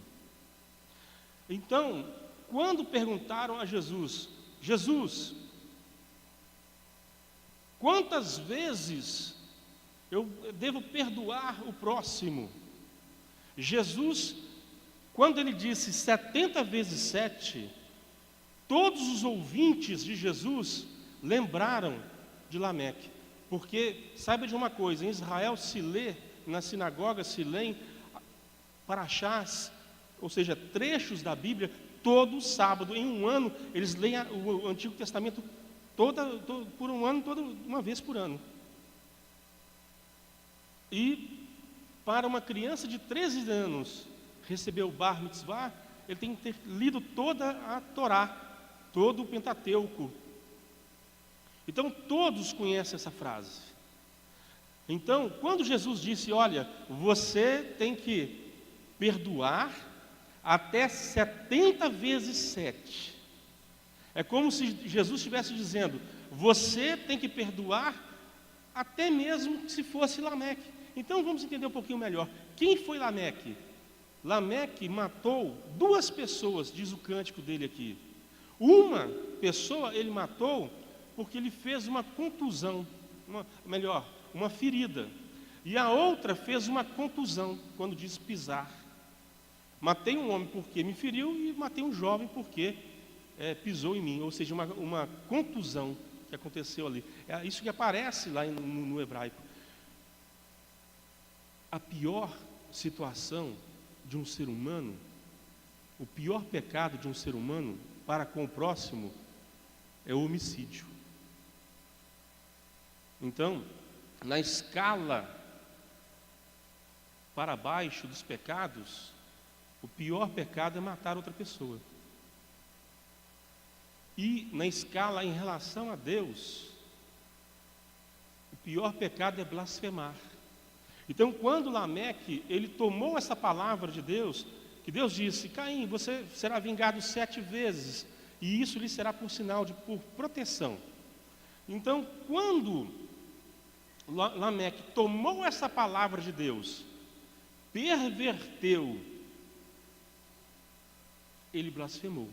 Então, quando perguntaram a Jesus, Jesus, quantas vezes eu devo perdoar o próximo? Jesus, quando ele disse 70 vezes 7, todos os ouvintes de Jesus lembraram de Lameque. Porque, saiba de uma coisa, em Israel se lê, na sinagoga se lêem parashás, ou seja, trechos da Bíblia, todo sábado. Em um ano, eles leem o Antigo Testamento por um ano, uma vez por ano. E para uma criança de 13 anos receber o Bar Mitzvah, ele tem que ter lido toda a Torá, todo o Pentateuco. Então todos conhecem essa frase. Então, quando Jesus disse, olha, você tem que perdoar até 70 vezes 7. É como se Jesus estivesse dizendo, você tem que perdoar até mesmo se fosse Lameque. Então vamos entender um pouquinho melhor. Quem foi Lameque? Lameque matou 2 pessoas, diz o cântico dele aqui. Uma pessoa ele matou porque ele fez uma contusão, uma ferida. E a outra fez uma contusão, quando diz pisar. Matei um homem porque me feriu e matei um jovem porque pisou em mim. Ou seja, uma contusão que aconteceu ali. É isso que aparece lá no hebraico. A pior situação de um ser humano, o pior pecado de um ser humano para com o próximo é o homicídio. Então, na escala para baixo dos pecados, o pior pecado é matar outra pessoa. E na escala em relação a Deus, o pior pecado é blasfemar. Então, quando Lameque, ele tomou essa palavra de Deus, que Deus disse, Caim, você será vingado 7 vezes, e isso lhe será por sinal por proteção. Então, quando Lameque tomou essa palavra de Deus, perverteu, ele blasfemou.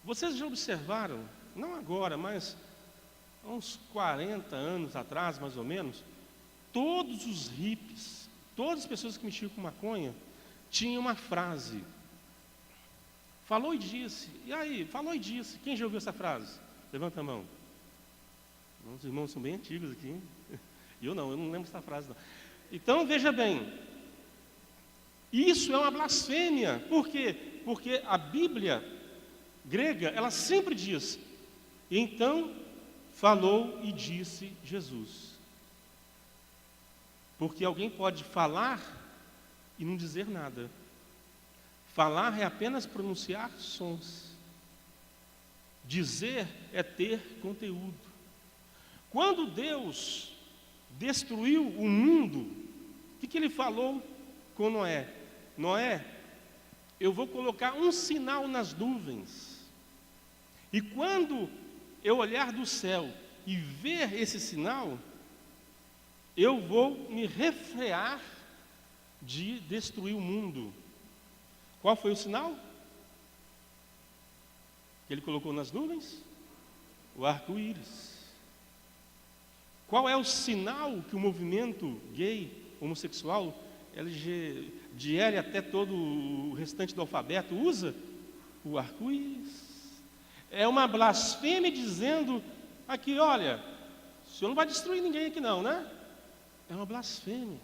Vocês já observaram, não agora, mas há uns 40 anos atrás, mais ou menos, todos os hippies, todas as pessoas que mexiam com maconha, tinham uma frase. Falou e disse. E aí, falou e disse. Quem já ouviu essa frase? Levanta a mão. Os irmãos são bem antigos aqui, hein? Eu não lembro essa frase não. Então, veja bem, isso é uma blasfêmia. Por quê? Porque a Bíblia grega, ela sempre diz, então falou e disse Jesus. Porque alguém pode falar e não dizer nada. Falar é apenas pronunciar sons. Dizer é ter conteúdo. Quando Deus destruiu o mundo, o que ele falou com Noé? Noé, eu vou colocar um sinal nas nuvens. E quando eu olhar do céu e ver esse sinal, eu vou me refrear de destruir o mundo. Qual foi o sinal que ele colocou nas nuvens? O arco-íris. Qual é o sinal que o movimento gay, homossexual, LGBTQI até todo o restante do alfabeto usa? O arco-íris. É uma blasfêmia dizendo aqui, olha, o senhor não vai destruir ninguém aqui não, né? É uma blasfêmia.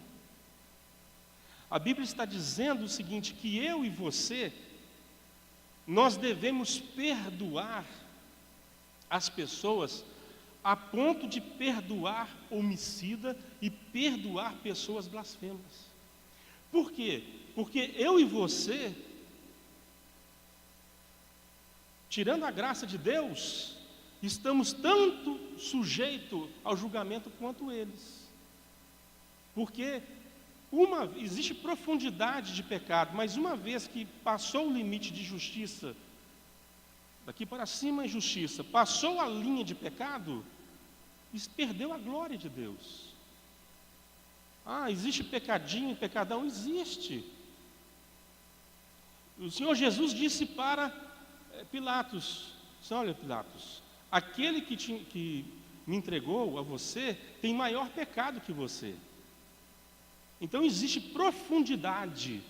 A Bíblia está dizendo o seguinte, que eu e você, nós devemos perdoar as pessoas a ponto de perdoar homicida e perdoar pessoas blasfemas. Por quê? Porque eu e você, tirando a graça de Deus, estamos tanto sujeitos ao julgamento quanto eles. Porque existe profundidade de pecado, mas uma vez que passou o limite de justiça, daqui para cima é injustiça, passou a linha de pecado, perdeu a glória de Deus. Existe pecadinho, pecadão? Existe. O Senhor Jesus disse para Pilatos, olha Pilatos, aquele que me entregou a você tem maior pecado que você. Então existe profundidade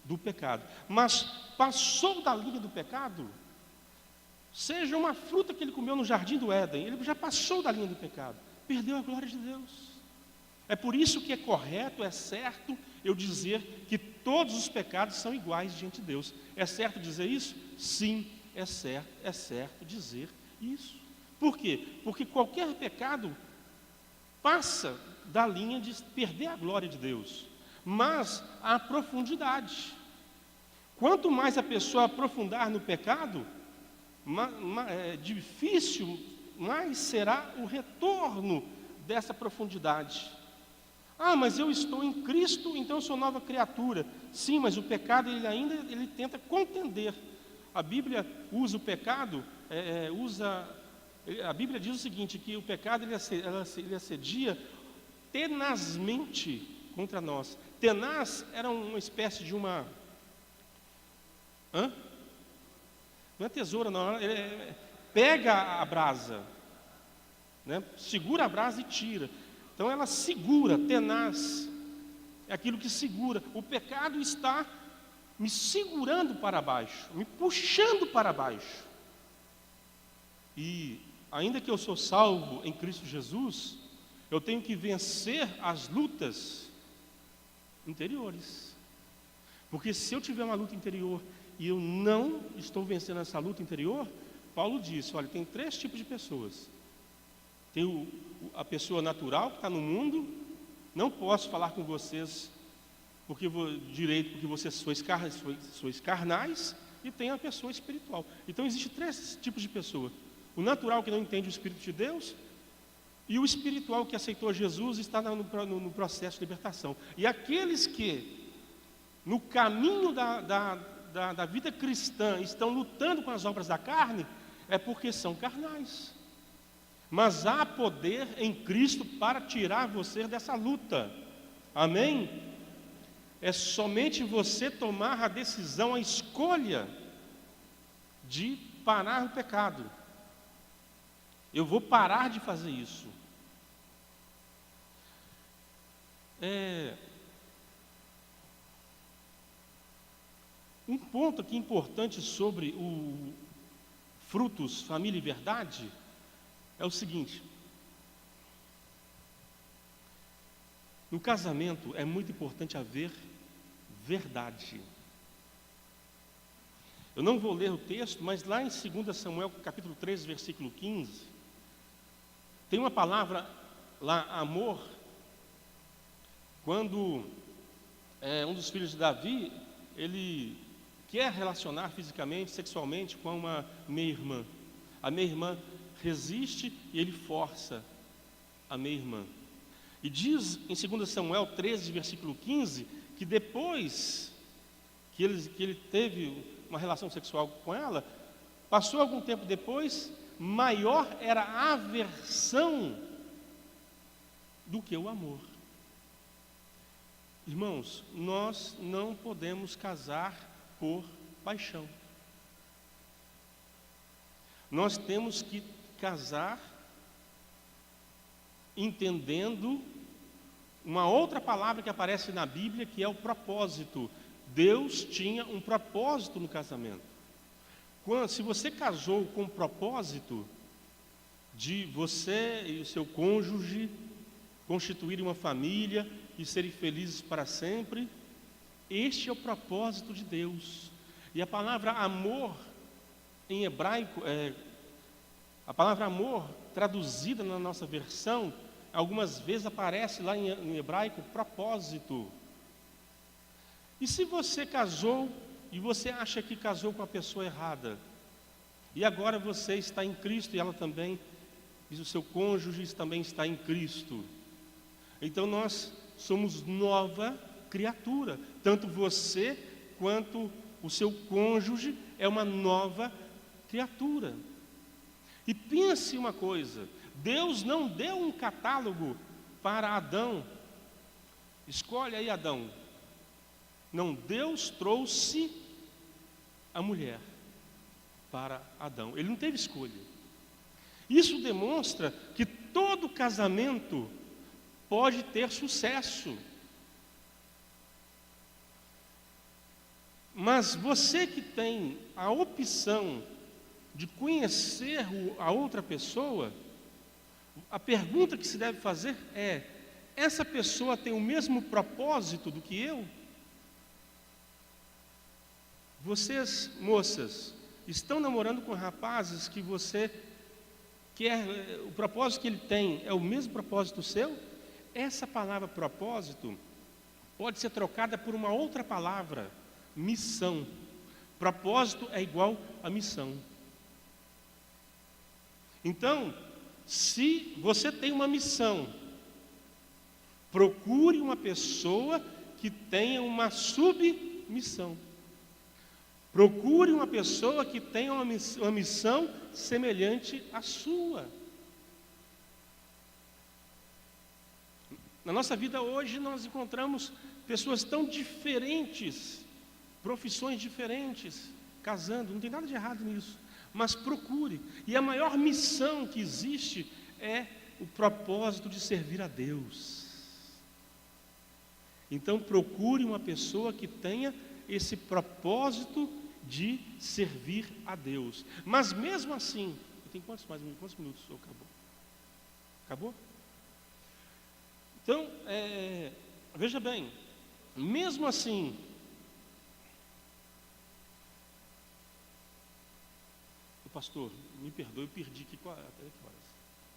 do pecado, mas passou da linha do pecado, seja uma fruta que ele comeu no jardim do Éden, ele já passou da linha do pecado, perdeu a glória de Deus. É por isso que é correto, é certo eu dizer que todos os pecados são iguais diante de Deus. É certo dizer isso? Sim, é certo dizer isso. Por quê? Porque qualquer pecado passa da linha de perder a glória de Deus, mas há profundidade. Quanto mais a pessoa aprofundar no pecado, difícil mais será o retorno dessa profundidade. Mas eu estou em Cristo, então eu sou nova criatura. Sim, mas o pecado ele tenta contender. A Bíblia usa o pecado, a Bíblia diz o seguinte, que o pecado ele assedia tenazmente contra nós. Tenaz era uma espécie de uma... Não é tesoura, não. Pega a brasa, né? Segura a brasa e tira. Então ela segura, tenaz. É aquilo que segura. O pecado está me segurando para baixo, me puxando para baixo. E ainda que eu sou salvo em Cristo Jesus, eu tenho que vencer as lutas interiores. Porque se eu tiver uma luta interior e eu não estou vencendo essa luta interior, Paulo disse, olha, tem 3 tipos de pessoas. Tem a pessoa natural que está no mundo, não posso falar com vocês porque vocês sois carnais, e tem a pessoa espiritual. Então existem 3 tipos de pessoa. O natural que não entende o Espírito de Deus, e o espiritual que aceitou Jesus e está no processo de libertação. E aqueles que, no caminho da vida cristã, estão lutando com as obras da carne, é porque são carnais. Mas há poder em Cristo para tirar você dessa luta. Amém? É somente você tomar a decisão, a escolha de parar o pecado. Eu vou parar de fazer isso. Um ponto aqui importante sobre o frutos, família e verdade, é o seguinte: no casamento é muito importante haver verdade. Eu não vou ler o texto, mas lá em 2 Samuel, capítulo 3, versículo 15, tem uma palavra lá, amor, quando um dos filhos de Davi, ele quer relacionar fisicamente, sexualmente com uma meia-irmã. A meia-irmã resiste e ele força a meia-irmã. E diz em 2 Samuel 13, versículo 15, que depois que ele teve uma relação sexual com ela, passou algum tempo depois, maior era a aversão do que o amor. Irmãos, nós não podemos casar por paixão. Nós temos que casar entendendo uma outra palavra que aparece na Bíblia, que é o propósito. Deus tinha um propósito no casamento. Se você casou com o propósito de você e o seu cônjuge constituírem uma família e serem felizes para sempre, este é o propósito de Deus. E a palavra amor em hebraico, a palavra amor traduzida na nossa versão, algumas vezes aparece lá em hebraico propósito. E se você casou e você acha que casou com a pessoa errada, e agora você está em Cristo e ela também, e o seu cônjuge também está em Cristo, então nós somos nova criatura, tanto você quanto o seu cônjuge é uma nova criatura. E pense uma coisa, Deus não deu um catálogo para Adão. Escolhe aí, Adão. Não, Deus trouxe a mulher para Adão. Ele não teve escolha. Isso demonstra que todo casamento pode ter sucesso. Mas você que tem a opção de conhecer a outra pessoa, a pergunta que se deve fazer é: essa pessoa tem o mesmo propósito do que eu? Vocês, moças, estão namorando com rapazes que você quer, o propósito que ele tem é o mesmo propósito seu? Essa palavra propósito pode ser trocada por uma outra palavra, missão. Propósito é igual a missão. Então, se você tem uma missão, procure uma pessoa que tenha uma submissão. Procure uma pessoa que tenha uma missão semelhante à sua. Na nossa vida hoje nós encontramos pessoas tão diferentes, profissões diferentes, casando, não tem nada de errado nisso, mas procure. E a maior missão que existe é o propósito de servir a Deus. Então procure uma pessoa que tenha esse propósito de servir a Deus. Mas mesmo assim, tem quantos minutos? Acabou? Acabou? Então, veja bem, mesmo assim, pastor, me perdoe, eu perdi aqui até que horas?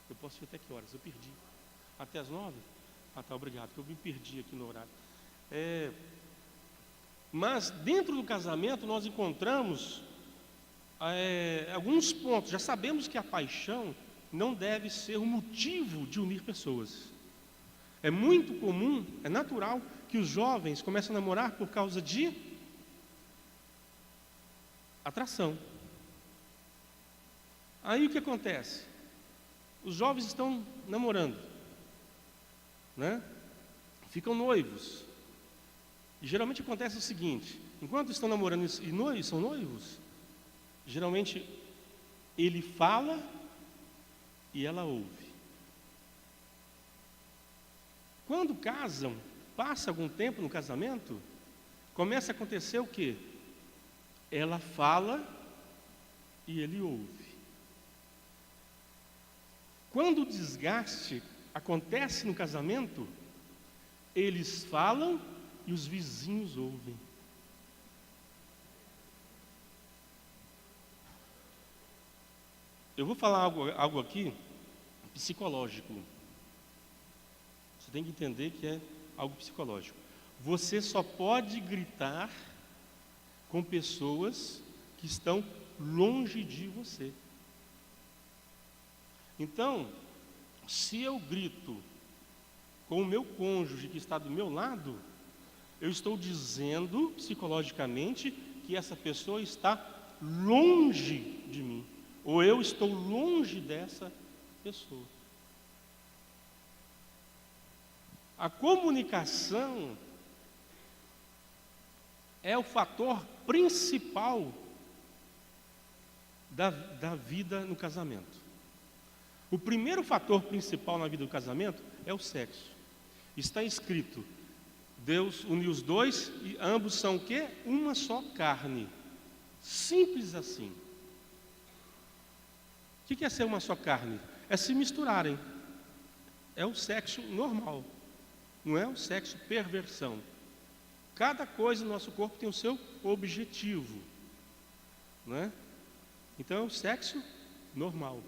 Eu posso ir até que horas? Eu perdi. Até as 9? Ah, tá, obrigado, porque eu me perdi aqui no horário. Mas dentro do casamento nós encontramos alguns pontos. Já sabemos que a paixão não deve ser o motivo de unir pessoas. É muito comum, é natural que os jovens comecem a namorar por causa de atração. Aí o que acontece? Os jovens estão namorando, né? Ficam noivos. E geralmente acontece o seguinte: enquanto estão namorando e são noivos, geralmente ele fala e ela ouve. Quando casam, passa algum tempo no casamento, começa a acontecer o quê? Ela fala e ele ouve. Quando o desgaste acontece no casamento, eles falam e os vizinhos ouvem. Eu vou falar algo aqui psicológico. Você tem que entender que é algo psicológico. Você só pode gritar com pessoas que estão longe de você. Então, se eu grito com o meu cônjuge que está do meu lado, eu estou dizendo psicologicamente que essa pessoa está longe de mim, ou eu estou longe dessa pessoa. A comunicação é o fator principal da vida no casamento. O primeiro fator principal na vida do casamento é o sexo. Está escrito: Deus uniu os dois e ambos são o quê? Uma só carne. Simples assim. O que é ser uma só carne? É se misturarem. É o sexo normal. Não é o sexo perversão. Cada coisa no nosso corpo tem o seu objetivo, não é? Então é o sexo normal.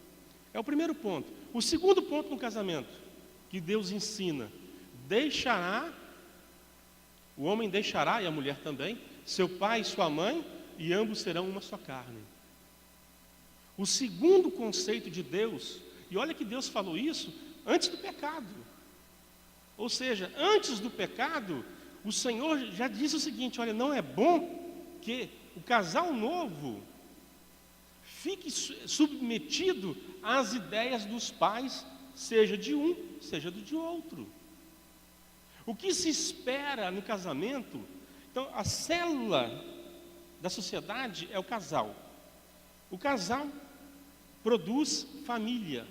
É o primeiro ponto. O segundo ponto no casamento que Deus ensina: deixará O homem deixará, e a mulher também, seu pai e sua mãe, e ambos serão uma só carne. O segundo conceito de Deus, e olha que Deus falou isso antes do pecado. Ou seja, antes do pecado, o Senhor já disse o seguinte: olha, não é bom que o casal novo fique submetido às ideias dos pais, seja de um, seja de outro. O que se espera no casamento? Então, a célula da sociedade é o casal. O casal produz família.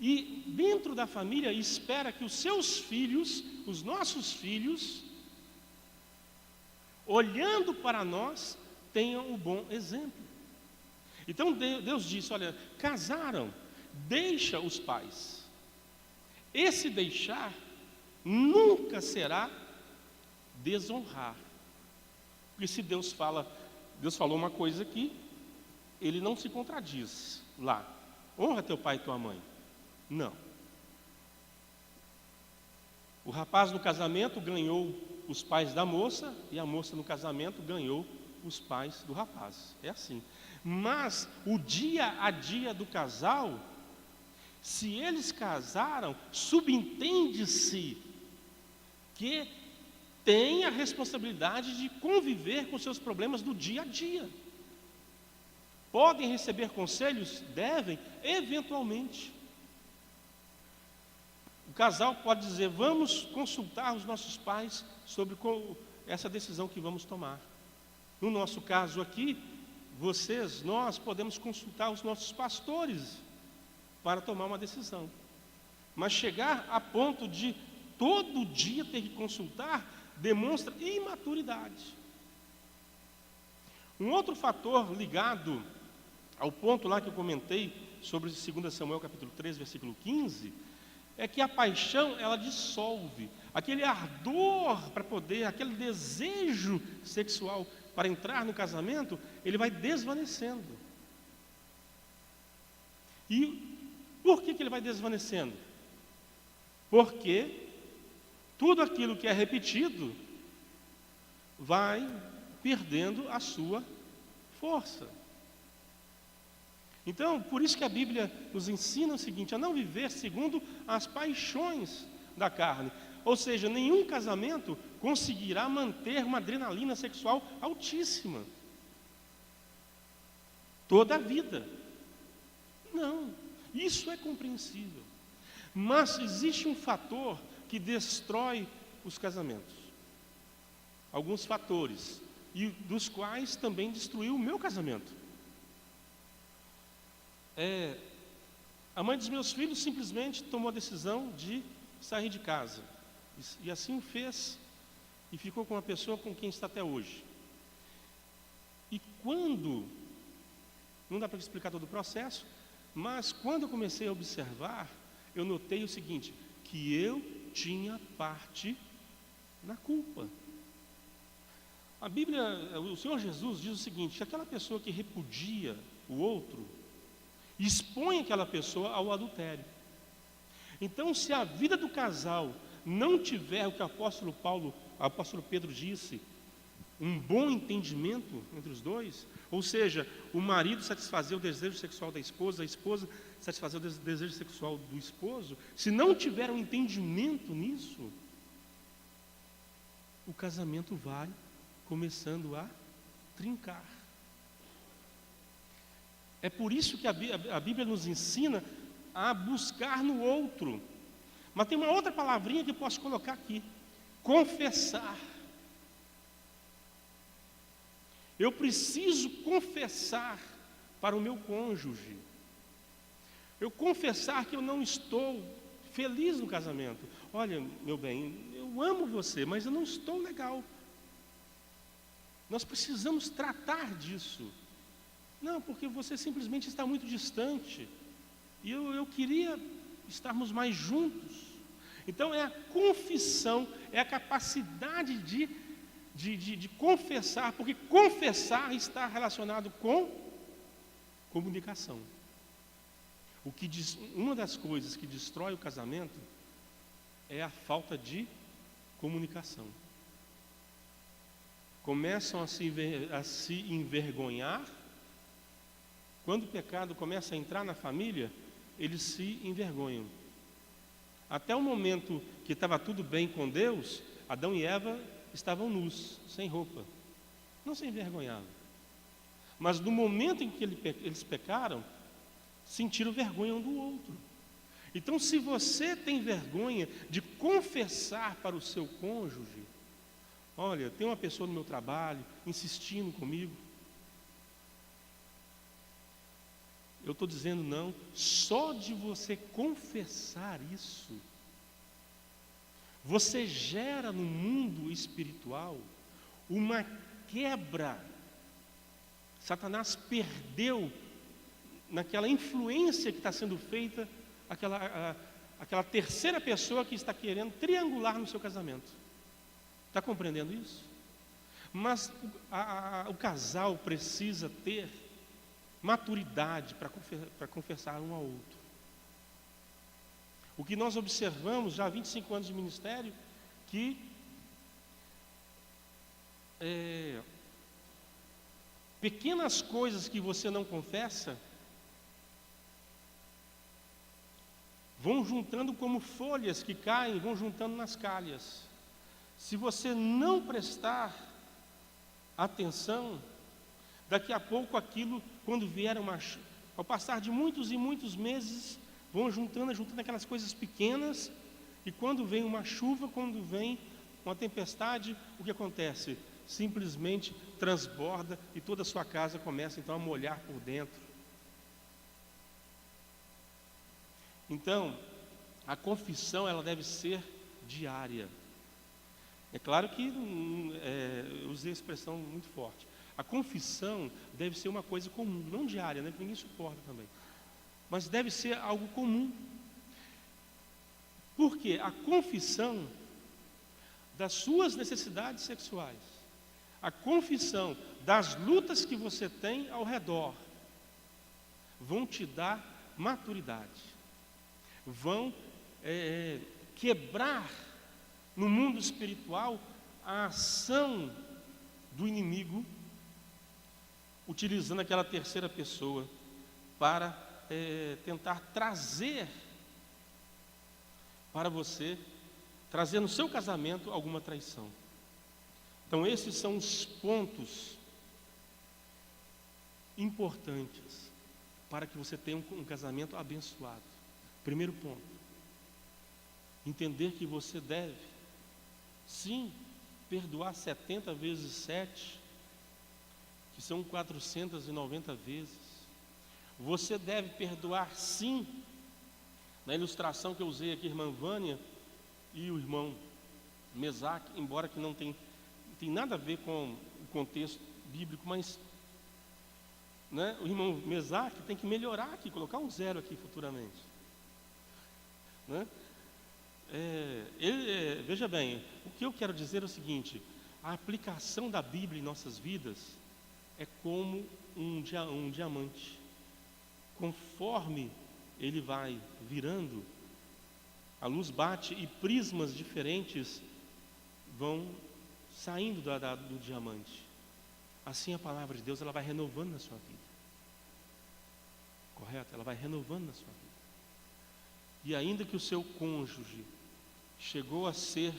E dentro da família espera que os seus filhos, os nossos filhos, olhando para nós, tenham um bom exemplo. Então Deus disse: olha, casaram, deixa os pais. Esse deixar nunca será desonrar. Porque se Deus falou uma coisa aqui, Ele não se contradiz lá. Honra teu pai e tua mãe. Não. O rapaz no casamento ganhou os pais da moça, e a moça no casamento ganhou os pais do rapaz. É assim. Mas o dia a dia do casal, se eles casaram, subentende-se que tem a responsabilidade de conviver com seus problemas do dia a dia. Podem receber conselhos? Devem, eventualmente. O casal pode dizer: vamos consultar os nossos pais sobre essa decisão que vamos tomar. No nosso caso aqui, nós podemos consultar os nossos pastores para tomar uma decisão. Mas chegar a ponto de todo dia ter que consultar demonstra imaturidade. Um outro fator ligado ao ponto lá que eu comentei sobre 2 Samuel capítulo 3, versículo 15, é que a paixão, ela dissolve. Aquele ardor para poder, aquele desejo sexual para entrar no casamento, ele vai desvanecendo. E por que ele vai desvanecendo? Porque tudo aquilo que é repetido vai perdendo a sua força. Então, por isso que a Bíblia nos ensina o seguinte: a não viver segundo as paixões da carne. Ou seja, nenhum casamento conseguirá manter uma adrenalina sexual altíssima toda a vida. Não, isso é compreensível. Mas existe um fator que destrói os casamentos. Alguns fatores, e dos quais também destruiu o meu casamento. A mãe dos meus filhos simplesmente tomou a decisão de sair de casa. E assim o fez, e ficou com uma pessoa com quem está até hoje. E quando, não dá para explicar todo o processo, mas quando eu comecei a observar, eu notei o seguinte: que eu tinha parte na culpa. A Bíblia, o Senhor Jesus diz o seguinte: que aquela pessoa que repudia o outro, expõe aquela pessoa ao adultério. Então, se a vida do casal não tiver o que o apóstolo Pedro disse, um bom entendimento entre os dois, ou seja, o marido satisfazer o desejo sexual da esposa, a esposa satisfazer o desejo sexual do esposo, se não tiver um entendimento nisso, o casamento vai começando a trincar. É por isso que a Bíblia nos ensina a buscar no outro. Mas tem uma outra palavrinha que eu posso colocar aqui: confessar. Eu preciso confessar para o meu cônjuge. Eu confessar que eu não estou feliz no casamento. Olha, meu bem, eu amo você, mas eu não estou legal. Nós precisamos tratar disso. Não, porque você simplesmente está muito distante. E eu queria estarmos mais juntos. Então é a confissão, é a capacidade de confessar, porque confessar está relacionado com comunicação. Uma das coisas que destrói o casamento é a falta de comunicação. começam a se envergonhar. Quando o pecado começa a entrar na família, eles se envergonham. Até o momento que estava tudo bem com Deus, Adão e Eva estavam nus, sem roupa, não se envergonhavam. Mas no momento em que eles pecaram, sentiram vergonha um do outro. Então, se você tem vergonha de confessar para o seu cônjuge: olha, tem uma pessoa no meu trabalho insistindo comigo, eu estou dizendo não, só de você confessar isso, você gera no mundo espiritual uma quebra. Satanás perdeu naquela influência que está sendo feita, aquela terceira pessoa que está querendo triangular no seu casamento. Está compreendendo isso? Mas o casal precisa ter maturidade para confessar um ao outro. O que nós observamos já há 25 anos de ministério, que pequenas coisas que você não confessa vão juntando como folhas que caem, vão juntando nas calhas. Se você não prestar atenção, daqui a pouco aquilo, quando vier ao passar de muitos e muitos meses, vão juntando aquelas coisas pequenas, e quando vem uma chuva, quando vem uma tempestade, o que acontece? Simplesmente transborda e toda a sua casa começa então a molhar por dentro. Então, a confissão ela deve ser diária. É claro que eu usei a expressão muito forte. A confissão deve ser uma coisa comum, não diária, né, que ninguém suporta também. Mas deve ser algo comum. Porque a confissão das suas necessidades sexuais, a confissão das lutas que você tem ao redor, vão te dar maturidade, vão quebrar no mundo espiritual a ação do inimigo, utilizando aquela terceira pessoa para tentar trazer para você, trazer no seu casamento alguma traição. Então esses são os pontos importantes para que você tenha um casamento abençoado. Primeiro ponto, entender que você deve, sim, perdoar 70 vezes 7, que são 490 vezes. Você deve perdoar, sim. Na ilustração que eu usei aqui, a irmã Vânia e o irmão Mesaque, embora que não tem nada a ver com o contexto bíblico, mas né, o irmão Mesaque tem que melhorar aqui, colocar um 0 aqui futuramente. Né? Veja bem, o que eu quero dizer é o seguinte: a aplicação da Bíblia em nossas vidas é como um diamante. Conforme ele vai virando, a luz bate e prismas diferentes vão saindo do diamante. Assim a palavra de Deus ela vai renovando na sua vida. Correto? Ela vai renovando na sua vida. E ainda que o seu cônjuge chegou a ser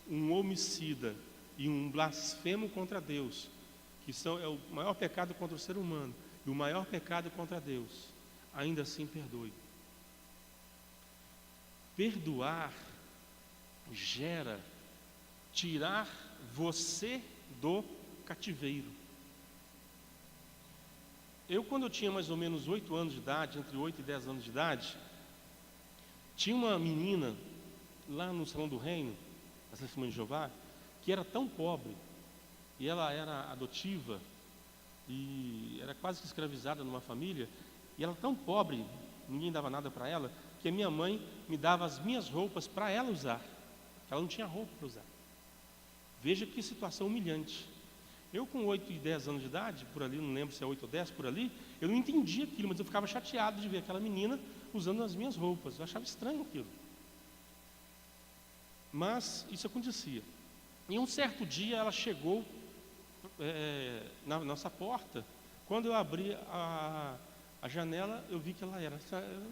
um homicida e um blasfemo contra Deus, que é o maior pecado contra o ser humano e o maior pecado contra Deus, ainda assim perdoe. Perdoar gera tirar você do cativeiro. Quando eu tinha mais ou menos 8 anos de idade, entre 8 e 10 anos de idade, tinha uma menina lá no Salão do Reino, na Testemunha de Jeová, que era tão pobre, e ela era adotiva, e era quase que escravizada numa família, e ela tão pobre, ninguém dava nada para ela, que a minha mãe me dava as minhas roupas para ela usar, ela não tinha roupa para usar. Veja que situação humilhante. Eu com 8 e 10 anos de idade, por ali, não lembro se é 8 ou 10, por ali, eu não entendia aquilo, mas eu ficava chateado de ver aquela menina usando as minhas roupas, eu achava estranho aquilo. Mas isso acontecia. E um certo dia ela chegou na nossa porta. Quando eu abri a janela, eu vi que ela era.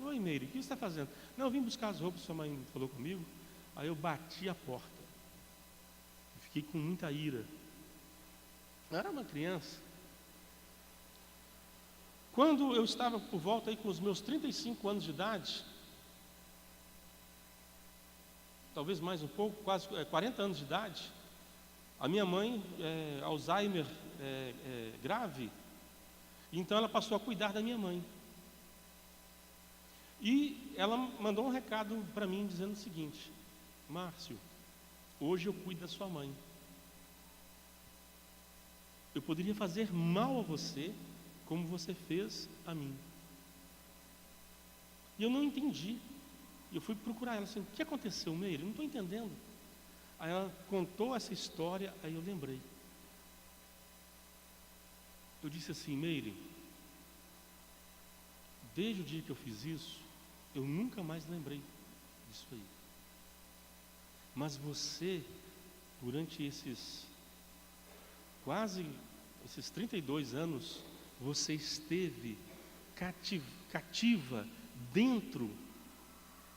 Oi, Meire, o que você está fazendo? Não, eu vim buscar as roupas, sua mãe falou comigo. Aí eu bati a porta. Fiquei com muita ira. Eu era uma criança. Quando eu estava por volta aí com os meus 35 anos de idade, talvez mais um pouco, quase 40 anos de idade, a minha mãe, Alzheimer grave, então ela passou a cuidar da minha mãe. E ela mandou um recado para mim dizendo o seguinte: Márcio, hoje eu cuido da sua mãe. Eu poderia fazer mal a você, como você fez a mim. E eu não entendi. Eu fui procurar ela assim: o que aconteceu, Meire? Eu não estou entendendo. Aí ela contou essa história, aí eu lembrei. Eu disse assim: Meire, desde o dia que eu fiz isso, eu nunca mais lembrei disso aí. Mas você, durante esses 32 anos, você esteve cativa dentro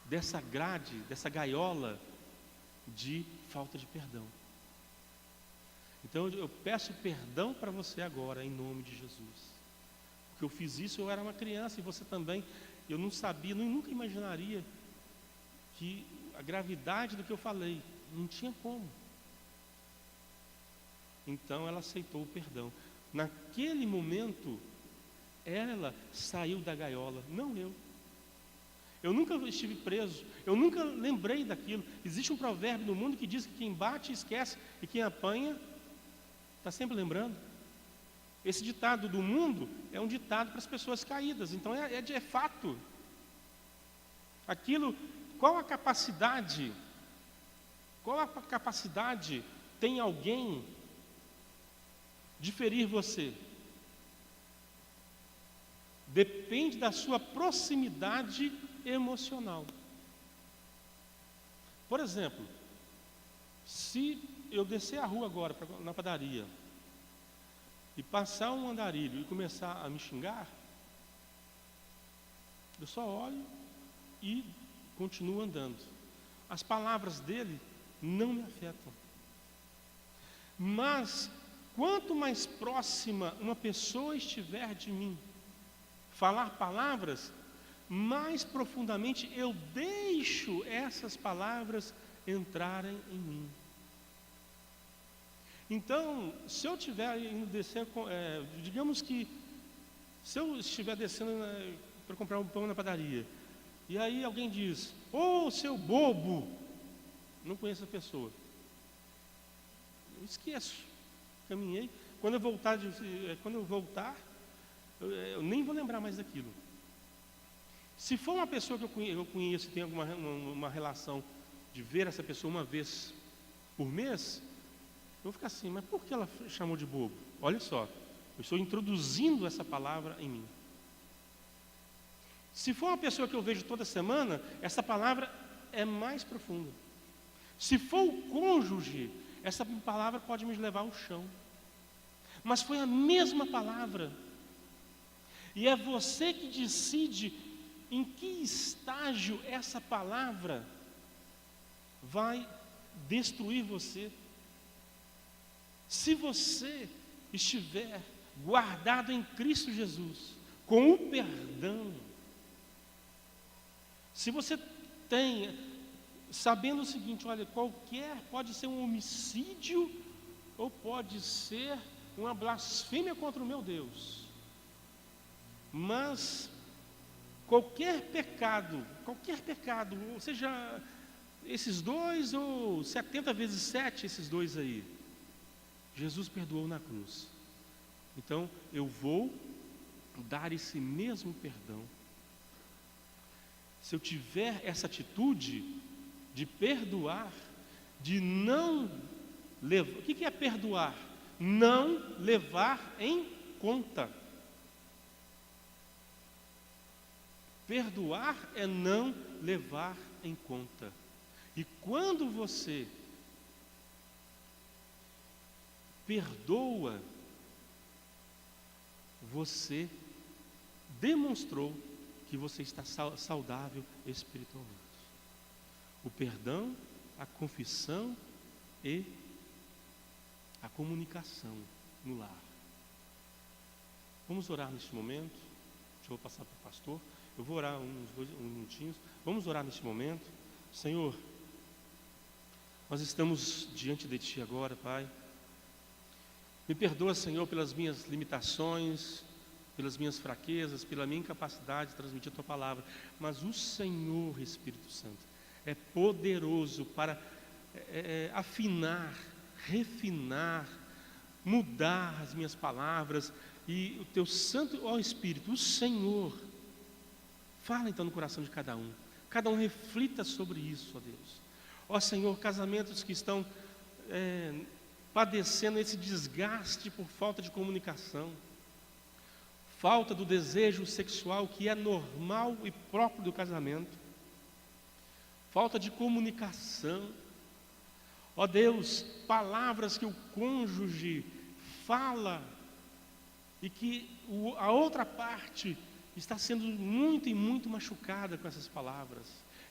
dessa grade, dessa gaiola de falta de perdão. Então eu peço perdão para você agora, em nome de Jesus. Porque eu fiz isso, eu era uma criança, e você também. Eu não sabia, nunca imaginaria que a gravidade do que eu falei, não tinha como. Então ela aceitou o perdão. Naquele momento, ela saiu da gaiola, não eu. Eu nunca estive preso, eu nunca lembrei daquilo. Existe um provérbio no mundo que diz que quem bate esquece e quem apanha está sempre lembrando. Esse ditado do mundo é um ditado para as pessoas caídas, então é fato. Aquilo, qual a capacidade tem alguém de ferir você? Depende da sua proximidade emocional. Por exemplo, se eu descer a rua agora na padaria e passar um andarilho e começar a me xingar, eu só olho e continuo andando. As palavras dele não me afetam. Mas quanto mais próxima uma pessoa estiver de mim, falar palavras, mais profundamente eu deixo essas palavras entrarem em mim. Então, se eu estiver indo descer, digamos que se eu estiver descendo para comprar um pão na padaria, e aí alguém diz: ô, seu bobo, não conheço a pessoa, eu esqueço, caminhei. Quando eu voltar, eu nem vou lembrar mais daquilo. Se for uma pessoa que eu conheço e tenho uma relação de ver essa pessoa uma vez por mês, eu vou ficar assim: mas por que ela chamou de bobo? Olha só, eu estou introduzindo essa palavra em mim. Se for uma pessoa que eu vejo toda semana, essa palavra é mais profunda. Se for o cônjuge, essa palavra pode me levar ao chão. Mas foi a mesma palavra. E é você que decide em que estágio essa palavra vai destruir você. Se você estiver guardado em Cristo Jesus, com o perdão, se você tem, sabendo o seguinte: olha, pode ser um homicídio, ou pode ser uma blasfêmia contra o meu Deus, mas qualquer pecado, ou seja, esses dois, ou 70 vezes 7, esses dois aí, Jesus perdoou na cruz. Então eu vou dar esse mesmo perdão. Se eu tiver essa atitude de perdoar, de não levar. O que é perdoar? Não levar em conta. Perdoar é não levar em conta. E quando você perdoa, você demonstrou que você está saudável espiritualmente. O perdão, a confissão e a comunicação no lar. Vamos orar neste momento. Deixa eu passar para o pastor. Eu vou orar uns minutinhos. Vamos orar neste momento. Senhor, nós estamos diante de Ti agora, Pai. Me perdoa, Senhor, pelas minhas limitações, pelas minhas fraquezas, pela minha incapacidade de transmitir a Tua palavra. Mas o Senhor, Espírito Santo, é poderoso para afinar, refinar, mudar as minhas palavras. E o Teu Santo, ó Espírito, o Senhor, fala então no coração de cada um. Cada um reflita sobre isso, ó Deus. Ó Senhor, casamentos que estão padecendo esse desgaste por falta de comunicação, falta do desejo sexual que é normal e próprio do casamento, falta de comunicação. Ó Deus, palavras que o cônjuge fala e que a outra parte está sendo muito e muito machucada com essas palavras.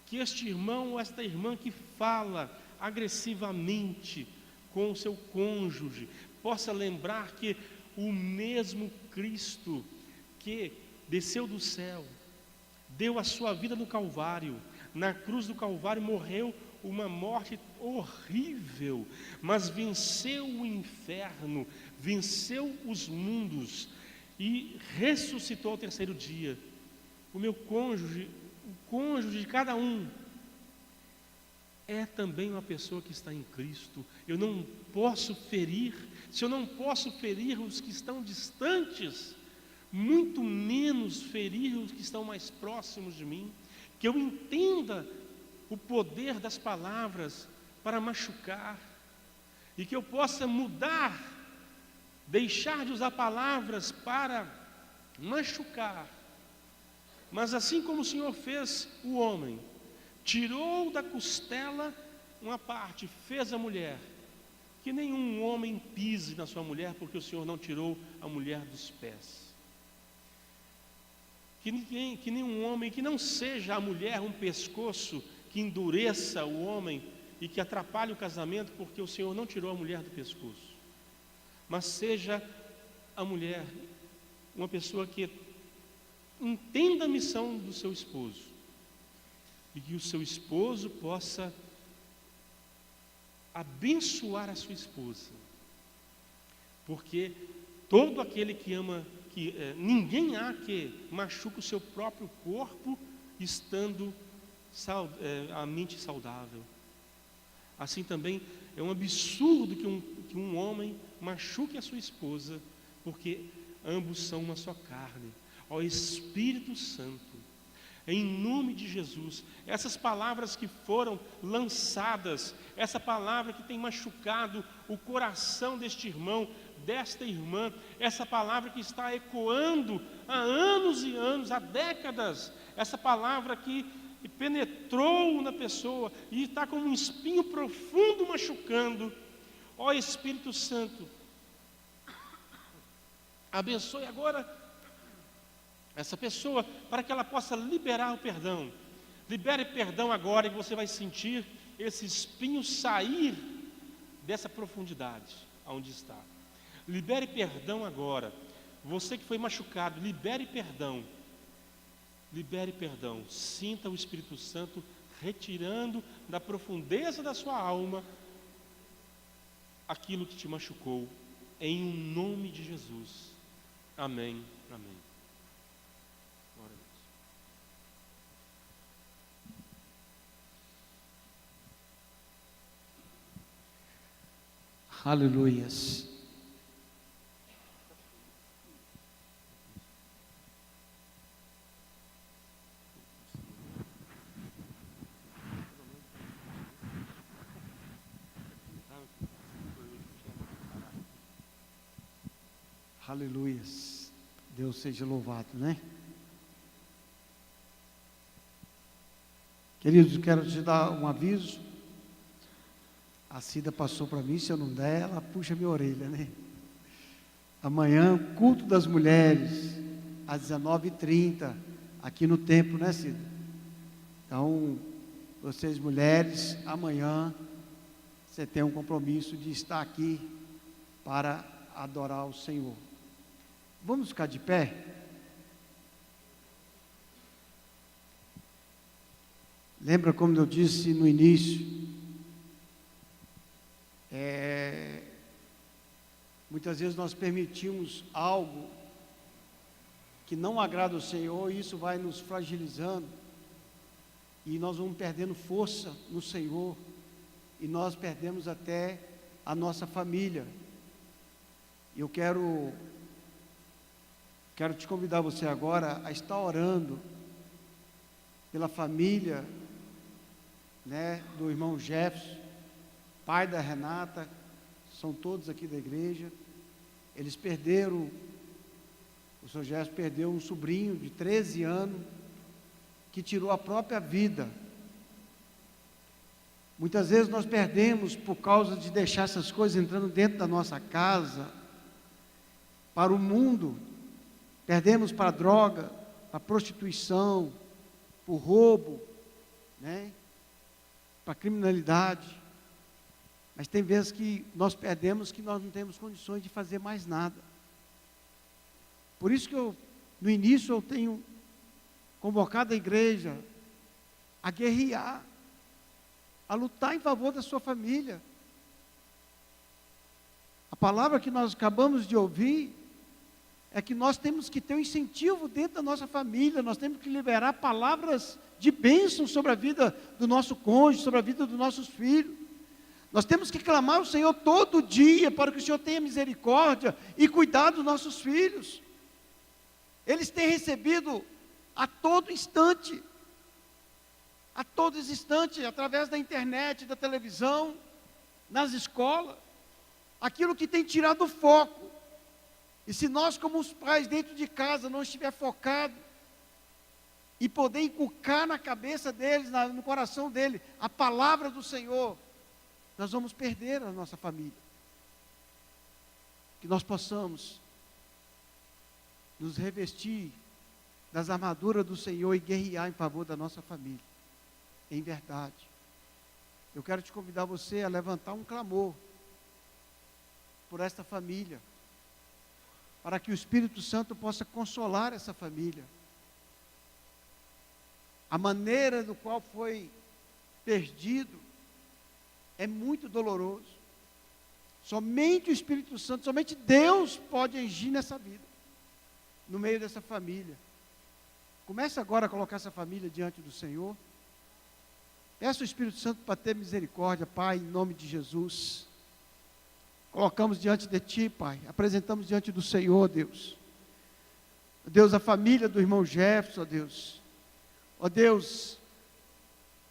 Que este irmão ou esta irmã que fala agressivamente com o seu cônjuge possa lembrar que o mesmo Cristo que desceu do céu, deu a sua vida no Calvário, na cruz do Calvário morreu uma morte horrível, mas venceu o inferno, venceu os mundos e ressuscitou ao terceiro dia. O meu cônjuge, o cônjuge de cada um, é também uma pessoa que está em Cristo. Eu não posso ferir, se eu não posso ferir os que estão distantes, muito menos ferir os que estão mais próximos de mim. Que eu entenda o poder das palavras para machucar, e que eu possa mudar, deixar de usar palavras para machucar. Mas assim como o Senhor fez o homem, tirou da costela uma parte, fez a mulher, que nenhum homem pise na sua mulher, porque o Senhor não tirou a mulher dos pés. Que nenhum homem, que não seja a mulher um pescoço que endureça o homem e que atrapalhe o casamento, porque o Senhor não tirou a mulher do pescoço. Mas seja a mulher uma pessoa que entenda a missão do seu esposo, e que o seu esposo possa abençoar a sua esposa, porque todo aquele que ama, ninguém há que machuque o seu próprio corpo estando a mente saudável. Assim também é um absurdo que um homem machuque a sua esposa, porque ambos são uma só carne. Ó Espírito Santo, em nome de Jesus, essas palavras que foram lançadas, essa palavra que tem machucado o coração deste irmão, desta irmã, essa palavra que está ecoando há anos e anos, há décadas, essa palavra que penetrou na pessoa e está como um espinho profundo machucando. Ó Espírito Santo, abençoe agora essa pessoa para que ela possa liberar o perdão. Libere perdão agora, e você vai sentir esse espinho sair dessa profundidade aonde está. Libere perdão agora. Você que foi machucado, libere perdão. Libere perdão. Sinta o Espírito Santo retirando da profundeza da sua alma aquilo que te machucou, em nome de Jesus. Amém. Amém. Glória a Deus. Aleluias. Aleluias. Deus seja louvado, né? Queridos, eu quero te dar um aviso. A Cida passou para mim, se eu não der, ela puxa minha orelha, né? Amanhã, culto das mulheres, às 19h30, aqui no templo, né, Cida? Então, vocês mulheres, amanhã, você tem um compromisso de estar aqui para adorar o Senhor. Vamos ficar de pé? Lembra como eu disse no início? Muitas vezes nós permitimos algo que não agrada ao Senhor, e isso vai nos fragilizando, e nós vamos perdendo força no Senhor, e nós perdemos até a nossa família. Eu quero te convidar você agora a estar orando pela família, né, do irmão Jefferson, pai da Renata, são todos aqui da igreja. Eles perderam, o senhor Jefferson perdeu um sobrinho de 13 anos, que tirou a própria vida. Muitas vezes nós perdemos por causa de deixar essas coisas entrando dentro da nossa casa, para o mundo, perdemos para a droga, para a prostituição, para o roubo, né? Para a criminalidade. Mas tem vezes que nós perdemos que nós não temos condições de fazer mais nada. Por isso que no início eu tenho convocado a igreja a guerrear, a lutar em favor da sua família. A palavra que nós acabamos de ouvir é que nós temos que ter um incentivo dentro da nossa família, nós temos que liberar palavras de bênção sobre a vida do nosso cônjuge, sobre a vida dos nossos filhos. Nós temos que clamar ao Senhor todo dia, para que o Senhor tenha misericórdia e cuidar dos nossos filhos. Eles têm recebido a todo instante, através da internet, da televisão, nas escolas, aquilo que tem tirado o foco. E se nós, como os pais dentro de casa, não estiver focado e poder inculcar na cabeça deles, no coração deles, a palavra do Senhor, nós vamos perder a nossa família. Que nós possamos nos revestir das armaduras do Senhor e guerrear em favor da nossa família, em verdade. Eu quero te convidar você a levantar um clamor por esta família, para que o Espírito Santo possa consolar essa família. A maneira do qual foi perdido é muito doloroso. Somente o Espírito Santo, somente Deus pode agir nessa vida, no meio dessa família. Comece agora a colocar essa família diante do Senhor. Peça ao Espírito Santo para ter misericórdia, Pai, em nome de Jesus. Colocamos diante de Ti, Pai, apresentamos diante do Senhor, Deus. Deus, a família do irmão Jefferson, ó Deus. Ó Deus,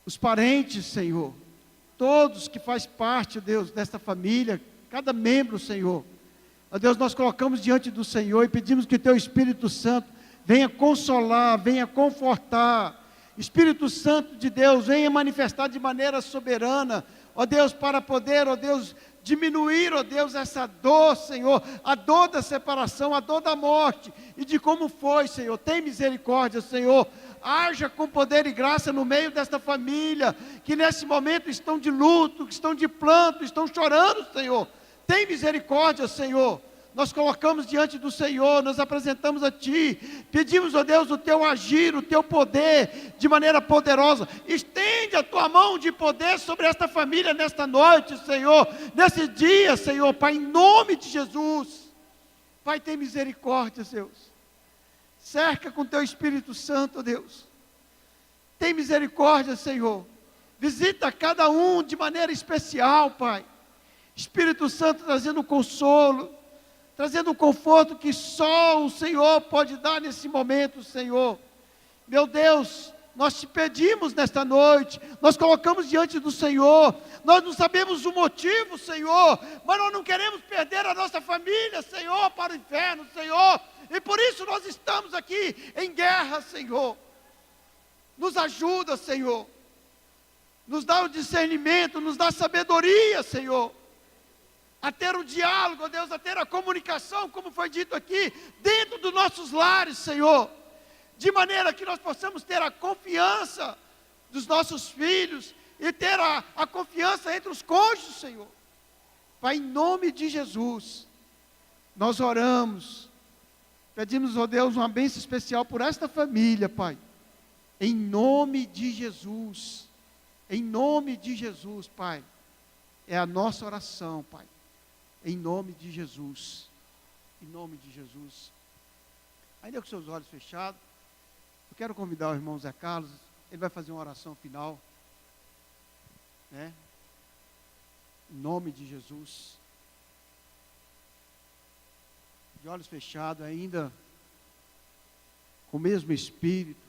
os parentes, Senhor. Todos que fazem parte, Deus, desta família, cada membro, Senhor. Ó Deus, nós colocamos diante do Senhor e pedimos que Teu Espírito Santo venha consolar, venha confortar. Espírito Santo de Deus, venha manifestar de maneira soberana, ó Deus, para poder, ó Deus, diminuir, ó Deus, essa dor, Senhor, a dor da separação, a dor da morte, e de como foi, Senhor. Tem misericórdia, Senhor. Haja com poder e graça no meio desta família, que nesse momento estão de luto, que estão de pranto, estão chorando, Senhor. Tem misericórdia, Senhor. Nós colocamos diante do Senhor, nós apresentamos a Ti, pedimos, ó Deus, o Teu agir, o Teu poder, de maneira poderosa. Estende a Tua mão de poder sobre esta família nesta noite, Senhor, nesse dia, Senhor, Pai, em nome de Jesus. Pai, tem misericórdia, Deus. Cerca com Teu Espírito Santo, Deus. Tem misericórdia, Senhor. Visita cada um de maneira especial, Pai. Espírito Santo trazendo consolo, trazendo o conforto que só o Senhor pode dar nesse momento, Senhor. Meu Deus, nós te pedimos nesta noite, nós colocamos diante do Senhor, nós não sabemos o motivo, Senhor, mas nós não queremos perder a nossa família, Senhor, para o inferno, Senhor, e por isso nós estamos aqui em guerra, Senhor. Nos ajuda, Senhor, nos dá o discernimento, nos dá sabedoria, Senhor. a ter o diálogo, ó Deus, a ter a comunicação, como foi dito aqui, dentro dos nossos lares, Senhor, de maneira que nós possamos ter a confiança dos nossos filhos e ter a confiança entre os cônjuges, Senhor. Pai, em nome de Jesus, nós oramos, pedimos, ó Deus, uma bênção especial por esta família, Pai, em nome de Jesus, Pai, é a nossa oração, Pai, em nome de Jesus, ainda com seus olhos fechados, eu quero convidar o irmão Zé Carlos, ele vai fazer uma oração final, né? Em nome de Jesus, de olhos fechados, ainda com o mesmo espírito,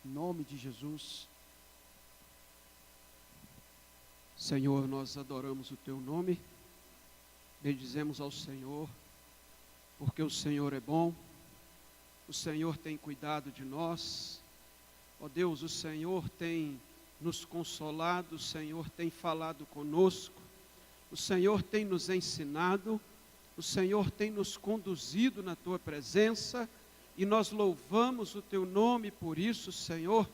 em nome de Jesus. Senhor, nós adoramos o Teu nome, bendizemos ao Senhor, porque o Senhor é bom, o Senhor tem cuidado de nós, ó Deus, o Senhor tem nos consolado, o Senhor tem falado conosco, o Senhor tem nos ensinado, o Senhor tem nos conduzido na Tua presença, e nós louvamos o Teu nome por isso, Senhor.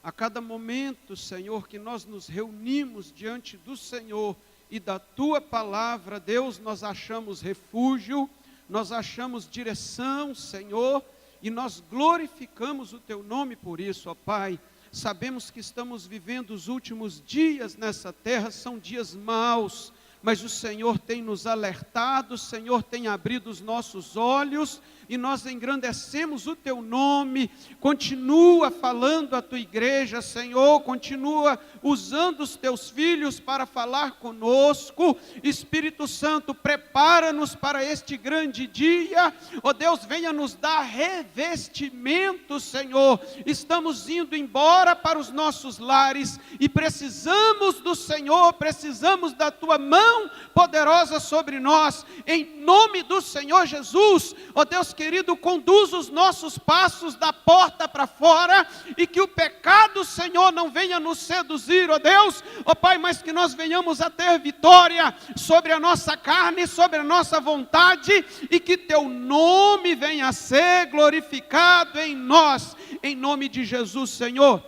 A cada momento, Senhor, que nós nos reunimos diante do Senhor e da Tua palavra, Deus, nós achamos refúgio, nós achamos direção, Senhor, e nós glorificamos o Teu nome por isso, ó Pai. Sabemos que estamos vivendo os últimos dias nessa terra, são dias maus, mas o Senhor tem nos alertado, o Senhor tem abrido os nossos olhos, e nós engrandecemos o Teu nome. Continua falando a Tua igreja, Senhor, continua usando os Teus filhos para falar conosco. Espírito Santo, prepara-nos para este grande dia, ó Deus, venha nos dar revestimento, Senhor. Estamos indo embora para os nossos lares, e precisamos do Senhor, precisamos da Tua mão poderosa sobre nós, em nome do Senhor Jesus. Ó Deus querido, conduz os nossos passos da porta para fora, e que o pecado, Senhor, não venha nos seduzir, ó Deus, ó Pai, mas que nós venhamos a ter vitória sobre a nossa carne, sobre a nossa vontade, e que Teu nome venha a ser glorificado em nós, em nome de Jesus, Senhor.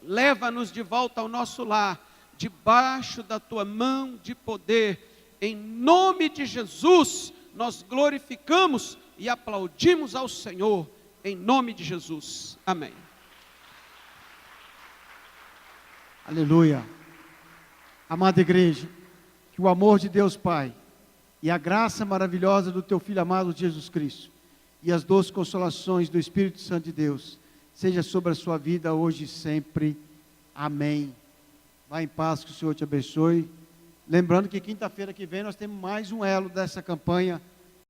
Leva-nos de volta ao nosso lar, debaixo da Tua mão de poder, em nome de Jesus. Nós glorificamos e aplaudimos ao Senhor, em nome de Jesus. Amém. Aleluia. Amada igreja, que o amor de Deus Pai, e a graça maravilhosa do Teu Filho amado Jesus Cristo, e as doces consolações do Espírito Santo de Deus, seja sobre a sua vida hoje e sempre. Amém. Vá em paz, que o Senhor te abençoe. Lembrando que quinta-feira que vem nós temos mais um elo dessa campanha